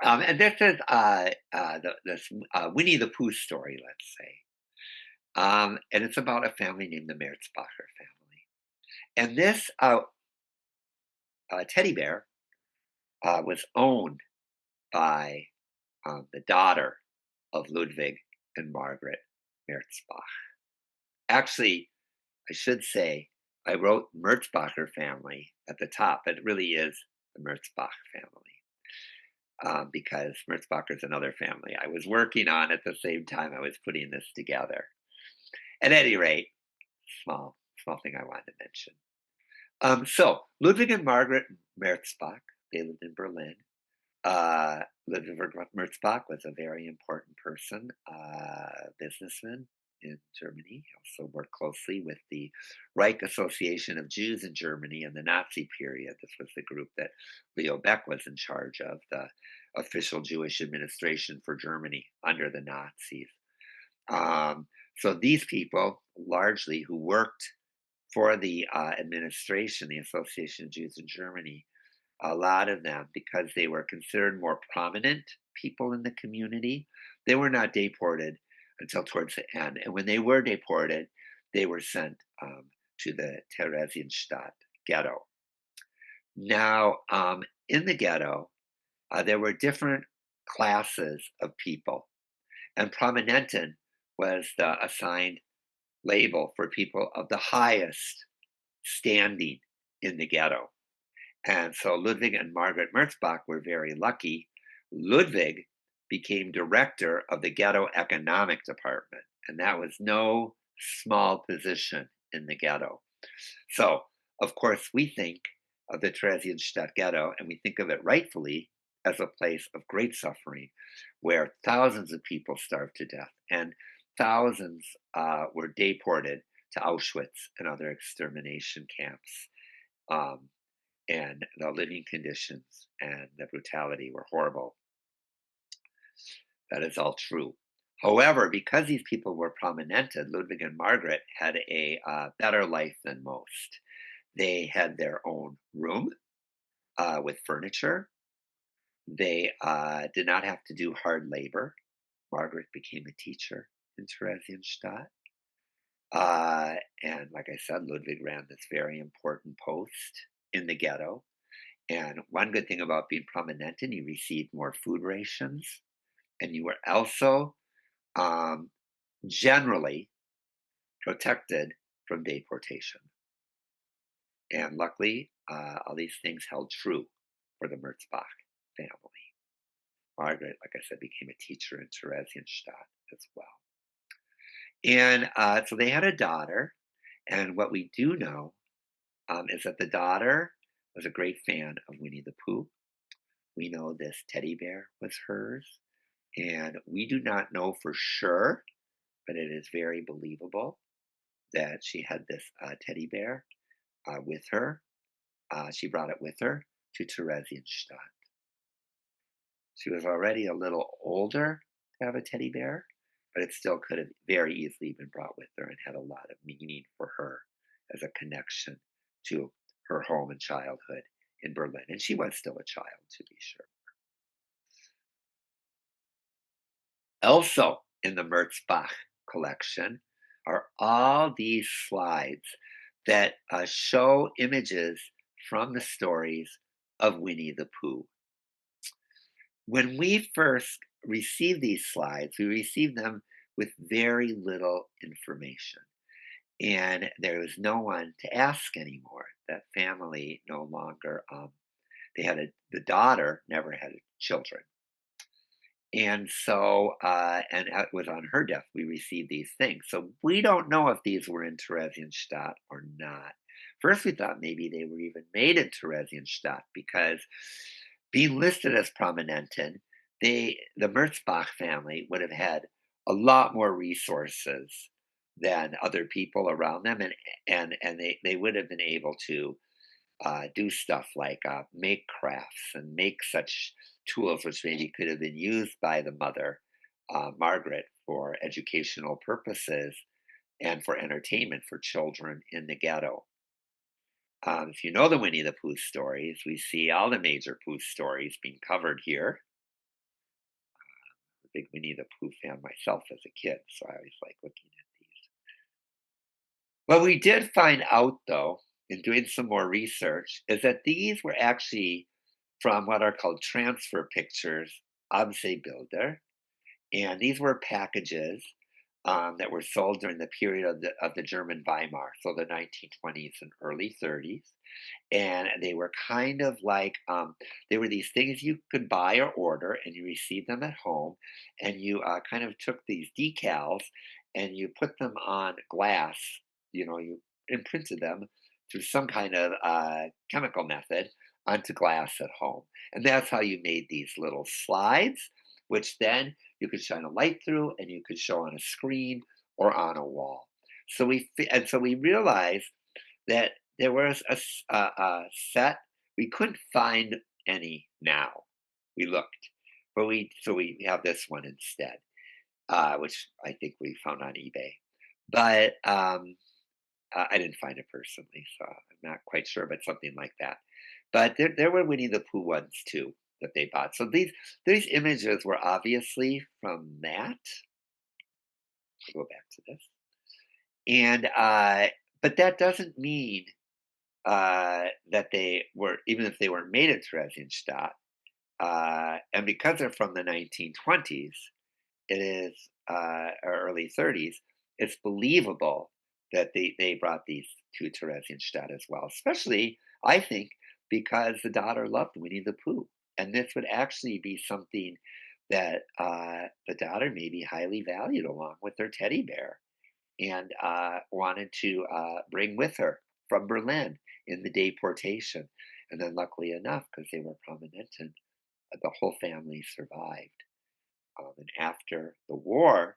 And this is this Winnie-the-Pooh story, let's say. And it's about a family named the Merzbacher family. And this teddy bear was owned by the daughter of Ludwig and Margaret Merzbach. Actually, I should say I wrote Merzbacher family at the top, but it really is the Merzbach family. Because Merzbacher is another family I was working on at the same time I was putting this together. At any rate, small thing I wanted to mention. So Ludwig and Margaret Merzbach, they lived in Berlin. Ludwig Merzbach was a very important person, businessman in Germany. He also worked closely with the Reich Association of Jews in Germany in the Nazi period. This was the group that Leo Baeck was in charge of, the official Jewish administration for Germany under the Nazis. So these people, largely who worked for the administration, the Association of Jews in Germany, a lot of them, because they were considered more prominent people in the community, they were not deported until towards the end. And when they were deported, they were sent to the Theresienstadt ghetto. Now, in the ghetto, there were different classes of people, and Prominenten was the assigned label for people of the highest standing in the ghetto. And so Ludwig and Margaret Merzbach were very lucky. Ludwig became director of the ghetto economic department, and that was no small position in the ghetto. So, of course, we think of the Theresienstadt ghetto, and we think of it rightfully as a place of great suffering where thousands of people starved to death and thousands were deported to Auschwitz and other extermination camps. And the living conditions and the brutality were horrible. That is all true. However, because these people were prominented, Ludwig and Margaret had a better life than most. They had their own room with furniture. They did not have to do hard labor. Margaret became a teacher in Theresienstadt. And like I said, Ludwig ran this very important post in the ghetto. And one good thing about being prominent, you received more food rations, and you were also generally protected from deportation. And luckily, all these things held true for the Merzbach family. Margaret, like I said, became a teacher in Theresienstadt as well. And so they had a daughter, and what we do know is that the daughter was a great fan of Winnie-the-Pooh. We know this teddy bear was hers, and we do not know for sure, but it is very believable that she had this teddy bear with her. She brought it with her to Theresienstadt. She was already a little older to have a teddy bear, but it still could have very easily been brought with her and had a lot of meaning for her as a connection to her home and childhood in Berlin. And she was still a child, to be sure. Also in the Merzbach collection are all these slides that show images from the stories of Winnie the Pooh. When we first receive these slides, we received them with very little information. And there was no one to ask anymore. That family no longer, they had the daughter never had children. And so, and it was on her death we received these things. So we don't know if these were in Theresienstadt or not. First, we thought maybe they were even made in Theresienstadt because being listed as Prominenten, the Merzbach family would have had a lot more resources than other people around them, and they would have been able to do stuff like make crafts and make such tools which maybe could have been used by the mother, Margaret, for educational purposes and for entertainment for children in the ghetto. If you know the Winnie the Pooh stories, we see all the major Pooh stories being covered here. I'm a big Winnie the Pooh fan myself as a kid, so I always like looking at these. What we did find out, though, in doing some more research, is that these were actually from what are called transfer pictures of Bilder. And these were packages that were sold during the period of the German Weimar, so the 1920s and early 30s. And they were kind of like they were these things you could buy or order, and you received them at home, and you kind of took these decals and you put them on glass. You imprinted them through some kind of chemical method onto glass at home, and that's how you made these little slides, which then you could shine a light through, and you could show on a screen or on a wall. So we realized that there was a set. We couldn't find any now. We looked, but we have this one instead, which I think we found on eBay. But I didn't find it personally, so I'm not quite sure, but something like that. But there were Winnie the Pooh ones too that they bought. So these images were obviously from that. I'll go back to this, and but that doesn't mean that they were, even if they were made in Theresienstadt, and because they're from the 1920s, it is or early 30s. It's believable that they brought these to Theresienstadt as well, especially I think because the daughter loved Winnie the Pooh, and this would actually be something that the daughter maybe highly valued along with her teddy bear and wanted to bring with her from Berlin in the deportation. And then, luckily enough, because they were prominent, and the whole family survived. And after the war,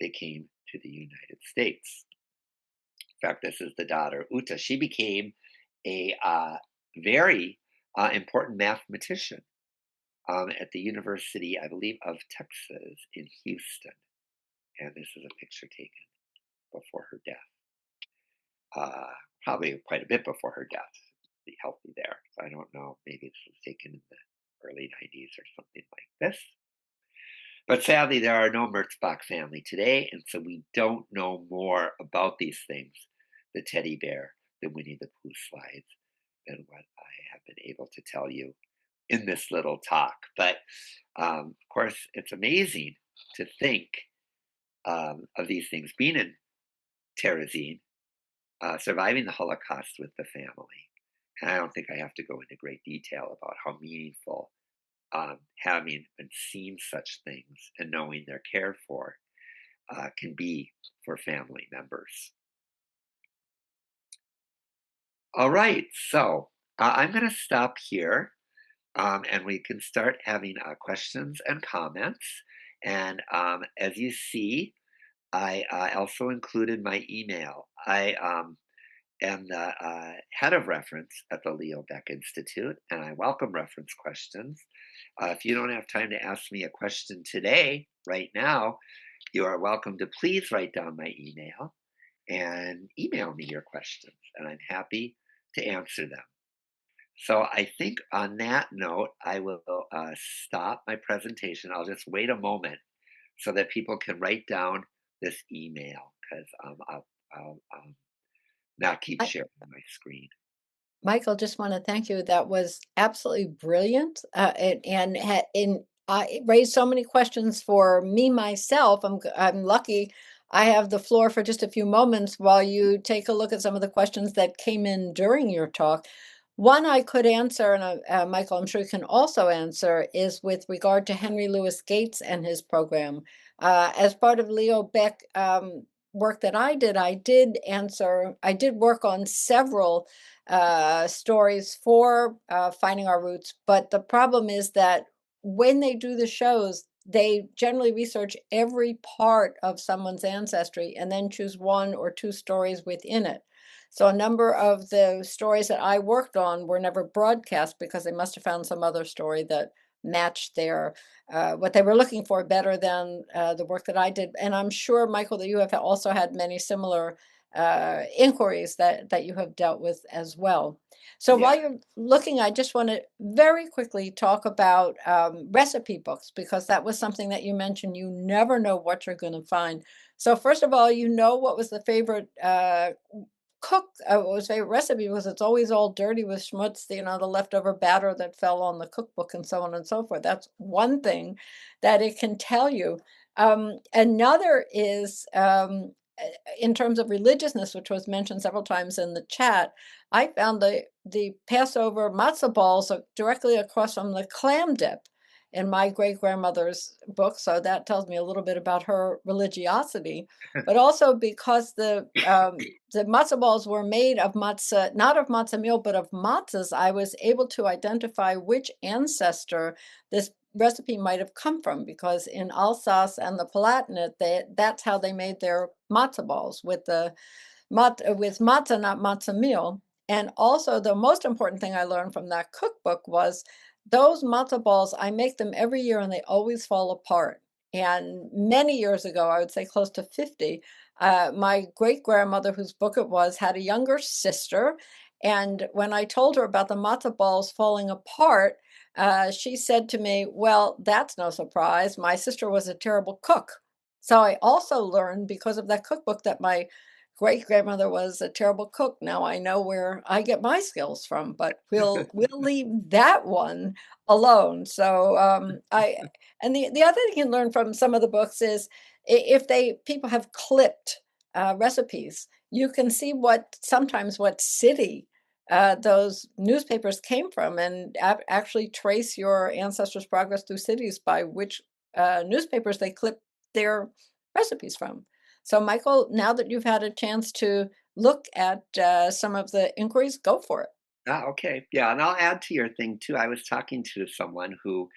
they came to the United States. In fact, this is the daughter, Uta. She became a very important mathematician at the University, I believe, of Texas in Houston. And this is a picture taken before her death. Probably quite a bit before her death. Be healthy there. So I don't know. Maybe this was taken in the early 90s or something like this. But sadly, there are no Merzbach family today, and so we don't know more about these things, the teddy bear, the Winnie the Pooh slides, than what I have been able to tell you in this little talk. But of course, it's amazing to think of these things being in Terezin, surviving the Holocaust with the family. And I don't think I have to go into great detail about how meaningful having and seeing such things and knowing they're cared for can be for family members. All right, so I'm going to stop here and we can start having questions and comments. And as you see, I also included my email. I am the head of reference at the Leo Baeck Institute, and I welcome reference questions. If you don't have time to ask me a question today, right now, you are welcome to please write down my email and email me your questions, and I'm happy to answer them. So I think on that note, I will stop my presentation. I'll just wait a moment so that people can write down this email because I'll not keep I, sharing my screen. Michael, just want to thank you. That was absolutely brilliant, and It raised so many questions for me myself. I'm lucky I have the floor for just a few moments while you take a look at some of the questions that came in during your talk. One I could answer, and Michael, I'm sure you can also answer, is with regard to Henry Louis Gates and his program. As part of Leo Baeck work that I did work on several stories for Finding Our Roots, but the problem is that when they do the shows, they generally research every part of someone's ancestry and then choose one or two stories within it. So a number of the stories that I worked on were never broadcast because they must have found some other story that matched their what they were looking for better than the work that I did. And I'm sure, Michael, that you have also had many similar inquiries that you have dealt with as well. So Yeah. while you're looking, I just want to very quickly talk about recipe books, because that was something that you mentioned. You never know what you're going to find. So first of all, what was the favorite what was favorite recipe, because it's always all dirty with schmutz, the leftover batter that fell on the cookbook and so on and so forth. That's one thing that it can tell you. Another is in terms of religiousness, which was mentioned several times in the chat. I found the Passover matzah balls directly across from the clam dip in my great grandmother's book, so that tells me a little bit about her religiosity. But also because the matzo balls were made of matzah, not of matzah meal, but of matzahs, I was able to identify which ancestor this recipe might have come from, because in Alsace and the Palatinate, that's how they made their matzo balls, with with matzah, not matzah meal. And also, the most important thing I learned from that cookbook was those matzo balls, I make them every year and they always fall apart. And many years ago, I would say close to 50, my great grandmother, whose book it was, had a younger sister. And when I told her about the matzo balls falling apart, she said to me, "Well, that's no surprise. My sister was a terrible cook." So I also learned, because of that cookbook, that my great grandmother was a terrible cook. Now I know where I get my skills from, but we'll leave that one alone. So I and the other thing you can learn from some of the books is, if they people have clipped recipes, you can see sometimes what city those newspapers came from, and actually trace your ancestors' progress through cities by which newspapers they clipped their recipes from. So, Michael, now that you've had a chance to look at some of the inquiries, go for it. Ah, okay. Yeah, and I'll add to your thing too. I was talking to someone who,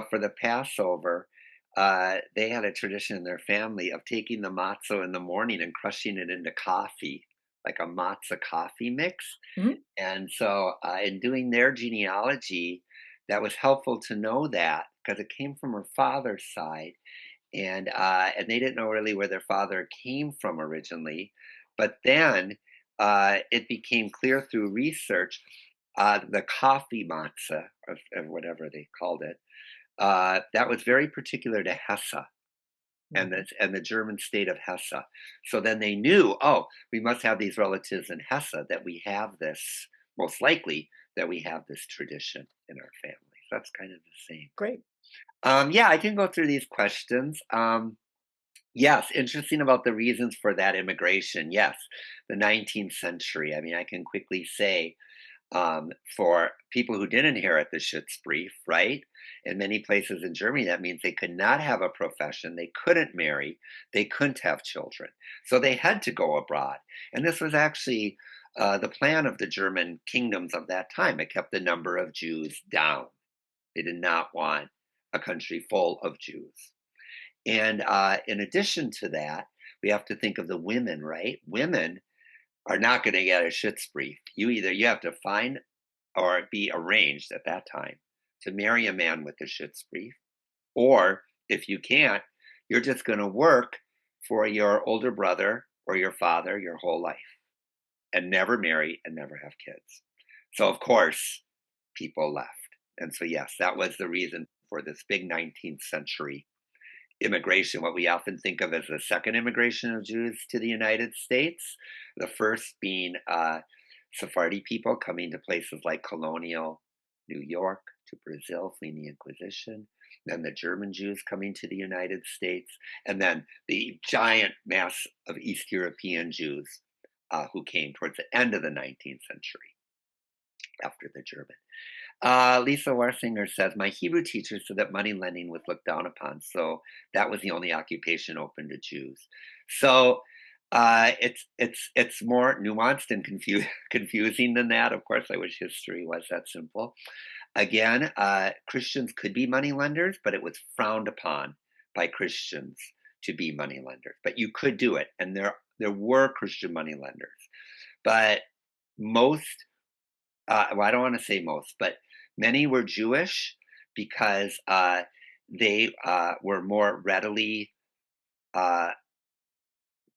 for the Passover, they had a tradition in their family of taking the matzo in the morning and crushing it into coffee, like a matzah coffee mix. Mhm. And so, in doing their genealogy, that was helpful to know that because it came from her father's side, and they didn't know really where their father came from originally, but then it became clear through research, the coffee matzah, or whatever they called it, that was very particular to Hesse Mhm. and the German state of Hesse. So then they knew, oh, we must have these relatives in Hesse, that we have this, most likely that we have this tradition in our family. So that's kind of the same. Great. Yeah, I can go through these questions. Yes, interesting about the reasons for that immigration. Yes, the 19th century. I mean, I can quickly say, for people who didn't inherit the Schutzbrief, right? In many places in Germany, that means they could not have a profession, they couldn't marry, they couldn't have children. So they had to go abroad. And this was actually the plan of the German kingdoms of that time. It kept the number of Jews down. They did not want a country full of Jews. And in addition to that, we have to think of the women, right? Women are not going to get a Schutzbrief. You have to find or be arranged at that time to marry a man with a Schutzbrief, or if you can't, you're just going to work for your older brother or your father your whole life and never marry and never have kids. So of course, people left. And so yes, that was the reason for this big 19th century immigration, what we often think of as the second immigration of Jews to the United States, the first being Sephardi people coming to places like colonial New York, to Brazil, fleeing the Inquisition. then the German Jews coming to the United States, and then the giant mass of East European Jews who came towards the end of the 19th century after the German. Lisa Warsinger says, my Hebrew teacher said that money lending was looked down upon, so that was the only occupation open to Jews. So it's more nuanced and confusing than that. Of course, I wish history was that simple. Again, Christians could be money lenders, but it was frowned upon by Christians to be money lenders. But you could do it, and there were Christian money lenders. But most, well, I don't want to say most, but many were Jewish because they were more readily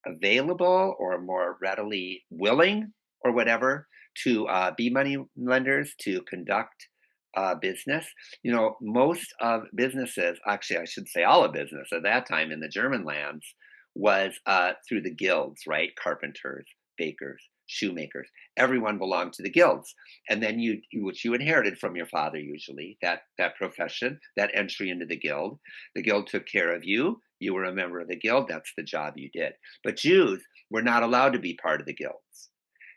available or more readily willing or whatever to be money lenders, to conduct business. You know, most of businesses, actually, I should say all of business at that time in the German lands was through the guilds, right? Carpenters, bakers, shoemakers. Everyone belonged to the guilds. And then which you inherited from your father usually, that profession, that entry into the guild. The guild took care of you. You were a member of the guild. That's the job you did. But Jews were not allowed to be part of the guilds.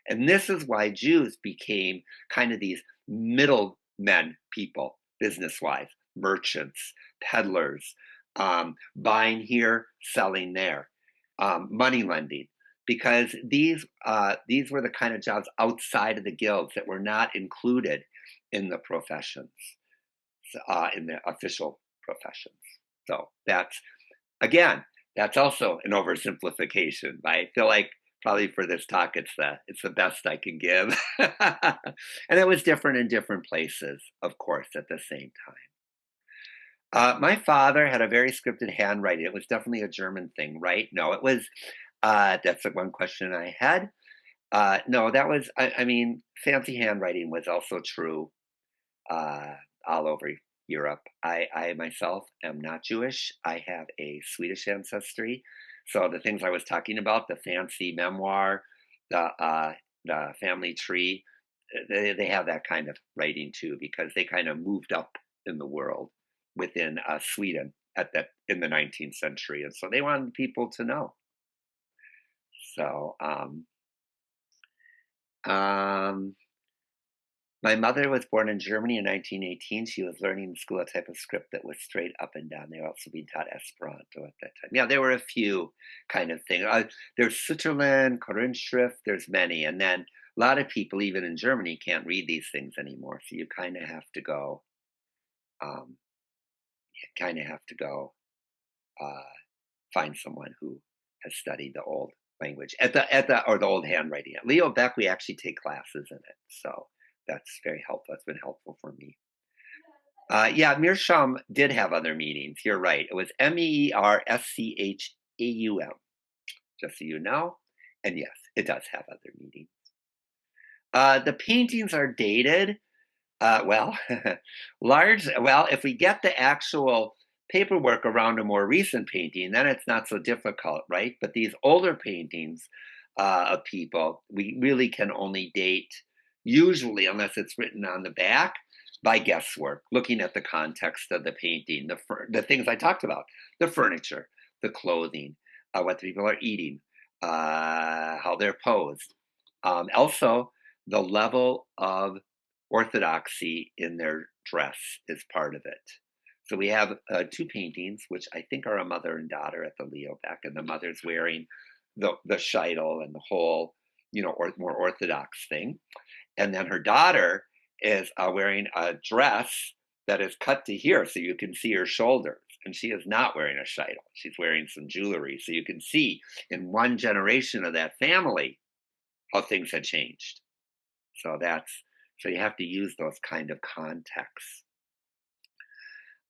And this is why Jews became kind of these middlemen people, business-wise, merchants, peddlers, buying here, selling there, money lending, because these were the kind of jobs outside of the guilds that were not included in the professions, in the official professions. So again, that's also an oversimplification. I feel like probably for this talk, it's the best I can give. And it was different in different places, of course, at the same time. My father had a very scripted handwriting. It was definitely a German thing, right? No, it was, that's the one question I had. No, that was, I mean, fancy handwriting was also true all over Europe. I myself am not Jewish. I have a Swedish ancestry. So the things I was talking about, the fancy memoir, the family tree, they have that kind of writing too, because they kind of moved up in the world within Sweden in the 19th century, and so they wanted people to know. So um, my mother was born in Germany in 1918. She was learning in school a type of script that was straight up and down. They were also being taught Esperanto at that time. Yeah, there were a few kind of things. There's Sutherland, Korintschrift, there's many. And then a lot of people, even in Germany, can't read these things anymore. So you kind of have to go, um, find someone who has studied the old language or the old handwriting. At Leo Baeck, we actually take classes in it. So that's very helpful. That's been helpful for me. Yeah, Meerschaum did have other meanings. You're right. It was Merschaum, just so you know. And yes, it does have other meanings. The paintings are dated. Well, if we get the actual paperwork around a more recent painting, then it's not so difficult, right? But these older paintings of people, we really can only date, usually, unless it's written on the back, by guesswork, looking at the context of the painting, the things I talked about, the furniture, the clothing, what the people are eating, how they're posed. Also, the level of orthodoxy in their dress is part of it. So we have two paintings, which I think are a mother and daughter at the Leo Baeck, and the mother's wearing the sheitel and the whole, more orthodox thing. And then her daughter is wearing a dress that is cut to here, so you can see her shoulders. And she is not wearing a sheitel. She's wearing some jewelry. So you can see in one generation of that family how things had changed. So you have to use those kind of contexts.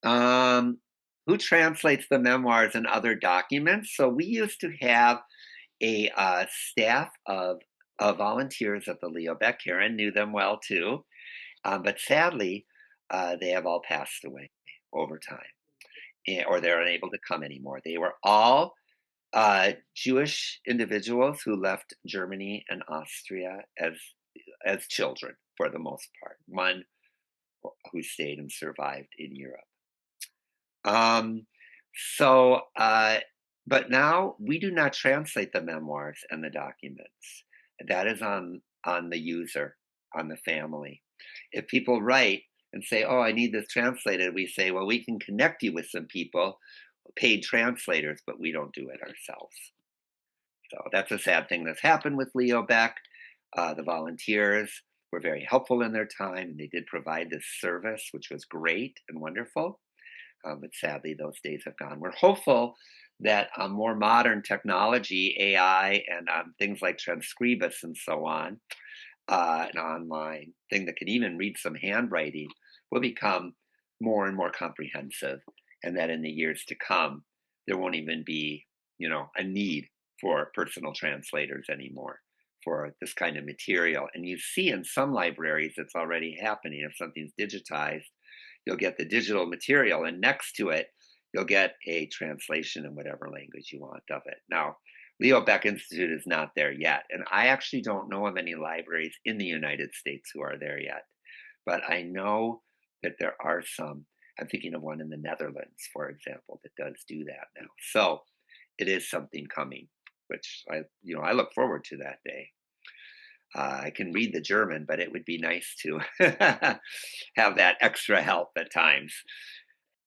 Who translates the memoirs and other documents? So we used to have a staff of volunteers at the Leo Baeck. Karen knew them well too, but sadly, they have all passed away over time, or they're unable to come anymore. They were all Jewish individuals who left Germany and Austria as children, for the most part. One who stayed and survived in Europe. Um, so, but now we do not translate the memoirs and the documents. That is on the user, on the family. If people write and say, "Oh, I need this translated," we say, "Well, we can connect you with some people, paid translators, but we don't do it ourselves." So that's a sad thing that's happened with Leo Baeck. The volunteers were very helpful in their time, and they did provide this service, which was great and wonderful. But sadly, those days have gone. We're hopeful that more modern technology, AI, and things like Transcribus and so on, an online thing that can even read some handwriting, will become more and more comprehensive, and that in the years to come, there won't even be, a need for personal translators anymore for this kind of material. And you see in some libraries it's already happening. If something's digitized, you'll get the digital material, and next to it, you'll get a translation in whatever language you want of it. Now, Leo Baeck Institute is not there yet, and I actually don't know of any libraries in the United States who are there yet, but I know that there are some. I'm thinking of one in the Netherlands, for example, that does do that now. So it is something coming, which I look forward to that day. I can read the German, but it would be nice to have that extra help at times.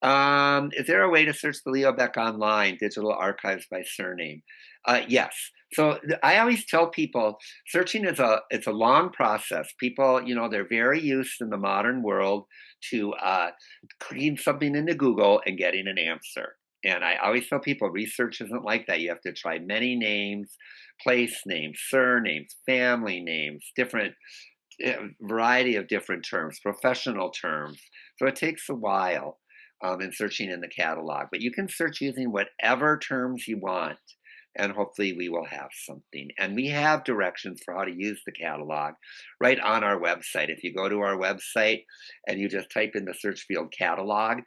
Is there a way to search the Leo Baeck online, digital archives by surname? Yes. So I always tell people searching is it's a long process. People, they're very used in the modern world to clicking something into Google and getting an answer. And I always tell people research isn't like that. You have to try many names, place names, surnames, family names, different variety of different terms, professional terms. So it takes a while in searching in the catalog, but you can search using whatever terms you want, and hopefully we will have something. And we have directions for how to use the catalog right on our website. If you go to our website and you just type in the search field catalog,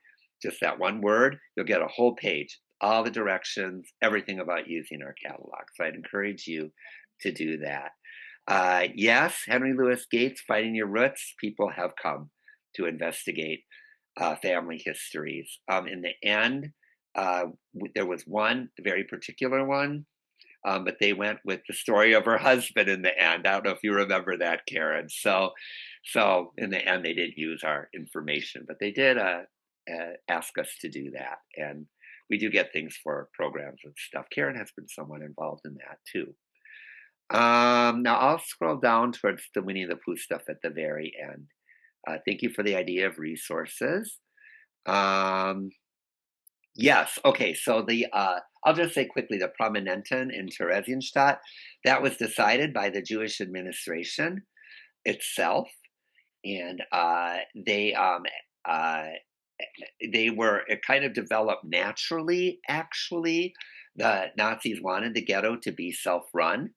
just that one word, you'll get a whole page, all the directions, everything about using our catalog. So I'd encourage you to do that. Yes, Henry Louis Gates, Finding Your Roots, people have come to investigate family histories. In the end, there was one very particular one, but they went with the story of her husband in the end. I don't know if you remember that, Karen. So in the end, they did use our information, but they did ask us to do that, and we do get things for programs and stuff. Karen has been somewhat involved in that too. Now I'll scroll down towards the Winnie-the-Pooh stuff at the very end. Thank you for the idea of resources. Um, yes, okay, so I'll just say quickly the Prominenten in Theresienstadt, that was decided by the Jewish administration itself, and they were it kind of developed naturally, actually. The Nazis wanted the ghetto to be self-run.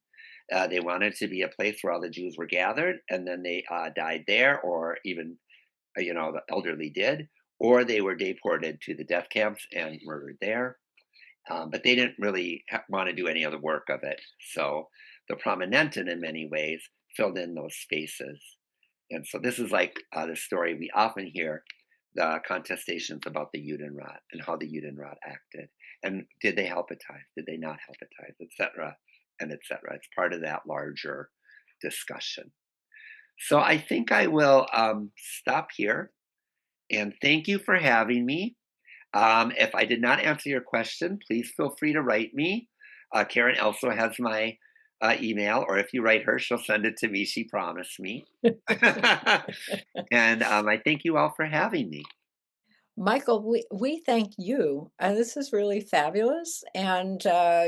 They wanted to be a place where all the Jews were gathered, and then they died there, or even, the elderly did, or they were deported to the death camps and murdered there. But they didn't really want to do any other work of it. So the Prominenten, in many ways, filled in those spaces. And so this is like the story we often hear, the contestations about the Judenrat and how the Judenrat acted. And did they help at times? Did they not help at times, etc., and etc.? It's part of that larger discussion. So I think I will stop here, and thank you for having me. If I did not answer your question, please feel free to write me. Karen also has my email, or if you write her, she'll send it to me. She promised me. And I thank you all for having me. Michael, we thank you. This is really fabulous. And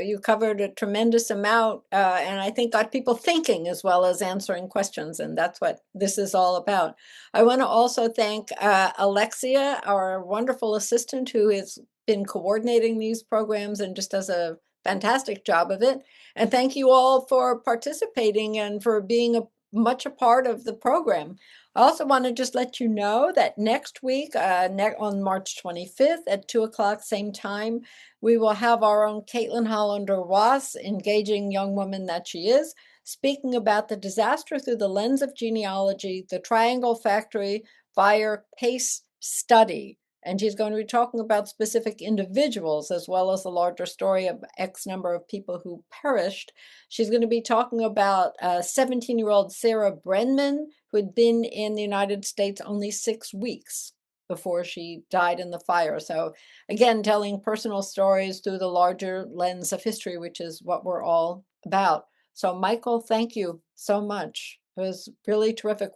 you covered a tremendous amount, and I think got people thinking as well as answering questions. And that's what this is all about. I want to also thank Alexia, our wonderful assistant, who has been coordinating these programs and just does a fantastic job of it. And thank you all for participating and for being much a part of the program. I also want to just let you know that next week, on March 25th at 2 o'clock, same time, we will have our own Caitlin Hollander-Ross, engaging young woman that she is, speaking about the disaster through the lens of genealogy, the Triangle Factory Fire Case Study. and she's going to be talking about specific individuals as well as the larger story of X number of people who perished. She's going to be talking about 17-year-old Sarah Brenman, who had been in the United States only 6 weeks before she died in the fire. So again, telling personal stories through the larger lens of history, which is what we're all about. So Michael, thank you so much. It was really terrific.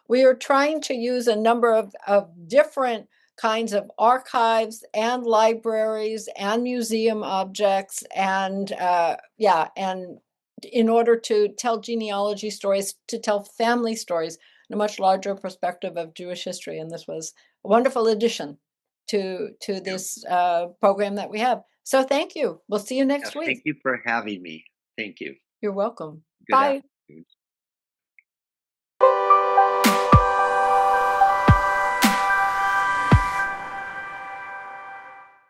We are trying to use a number of different kinds of archives and libraries and museum objects and yeah, and in order to tell genealogy stories, to tell family stories in a much larger perspective of Jewish history. And this was a wonderful addition to Yeah. this program that we have. So thank you. We'll see you next Thank week. you for having me. Thank you. You're welcome. Good Bye. afternoon.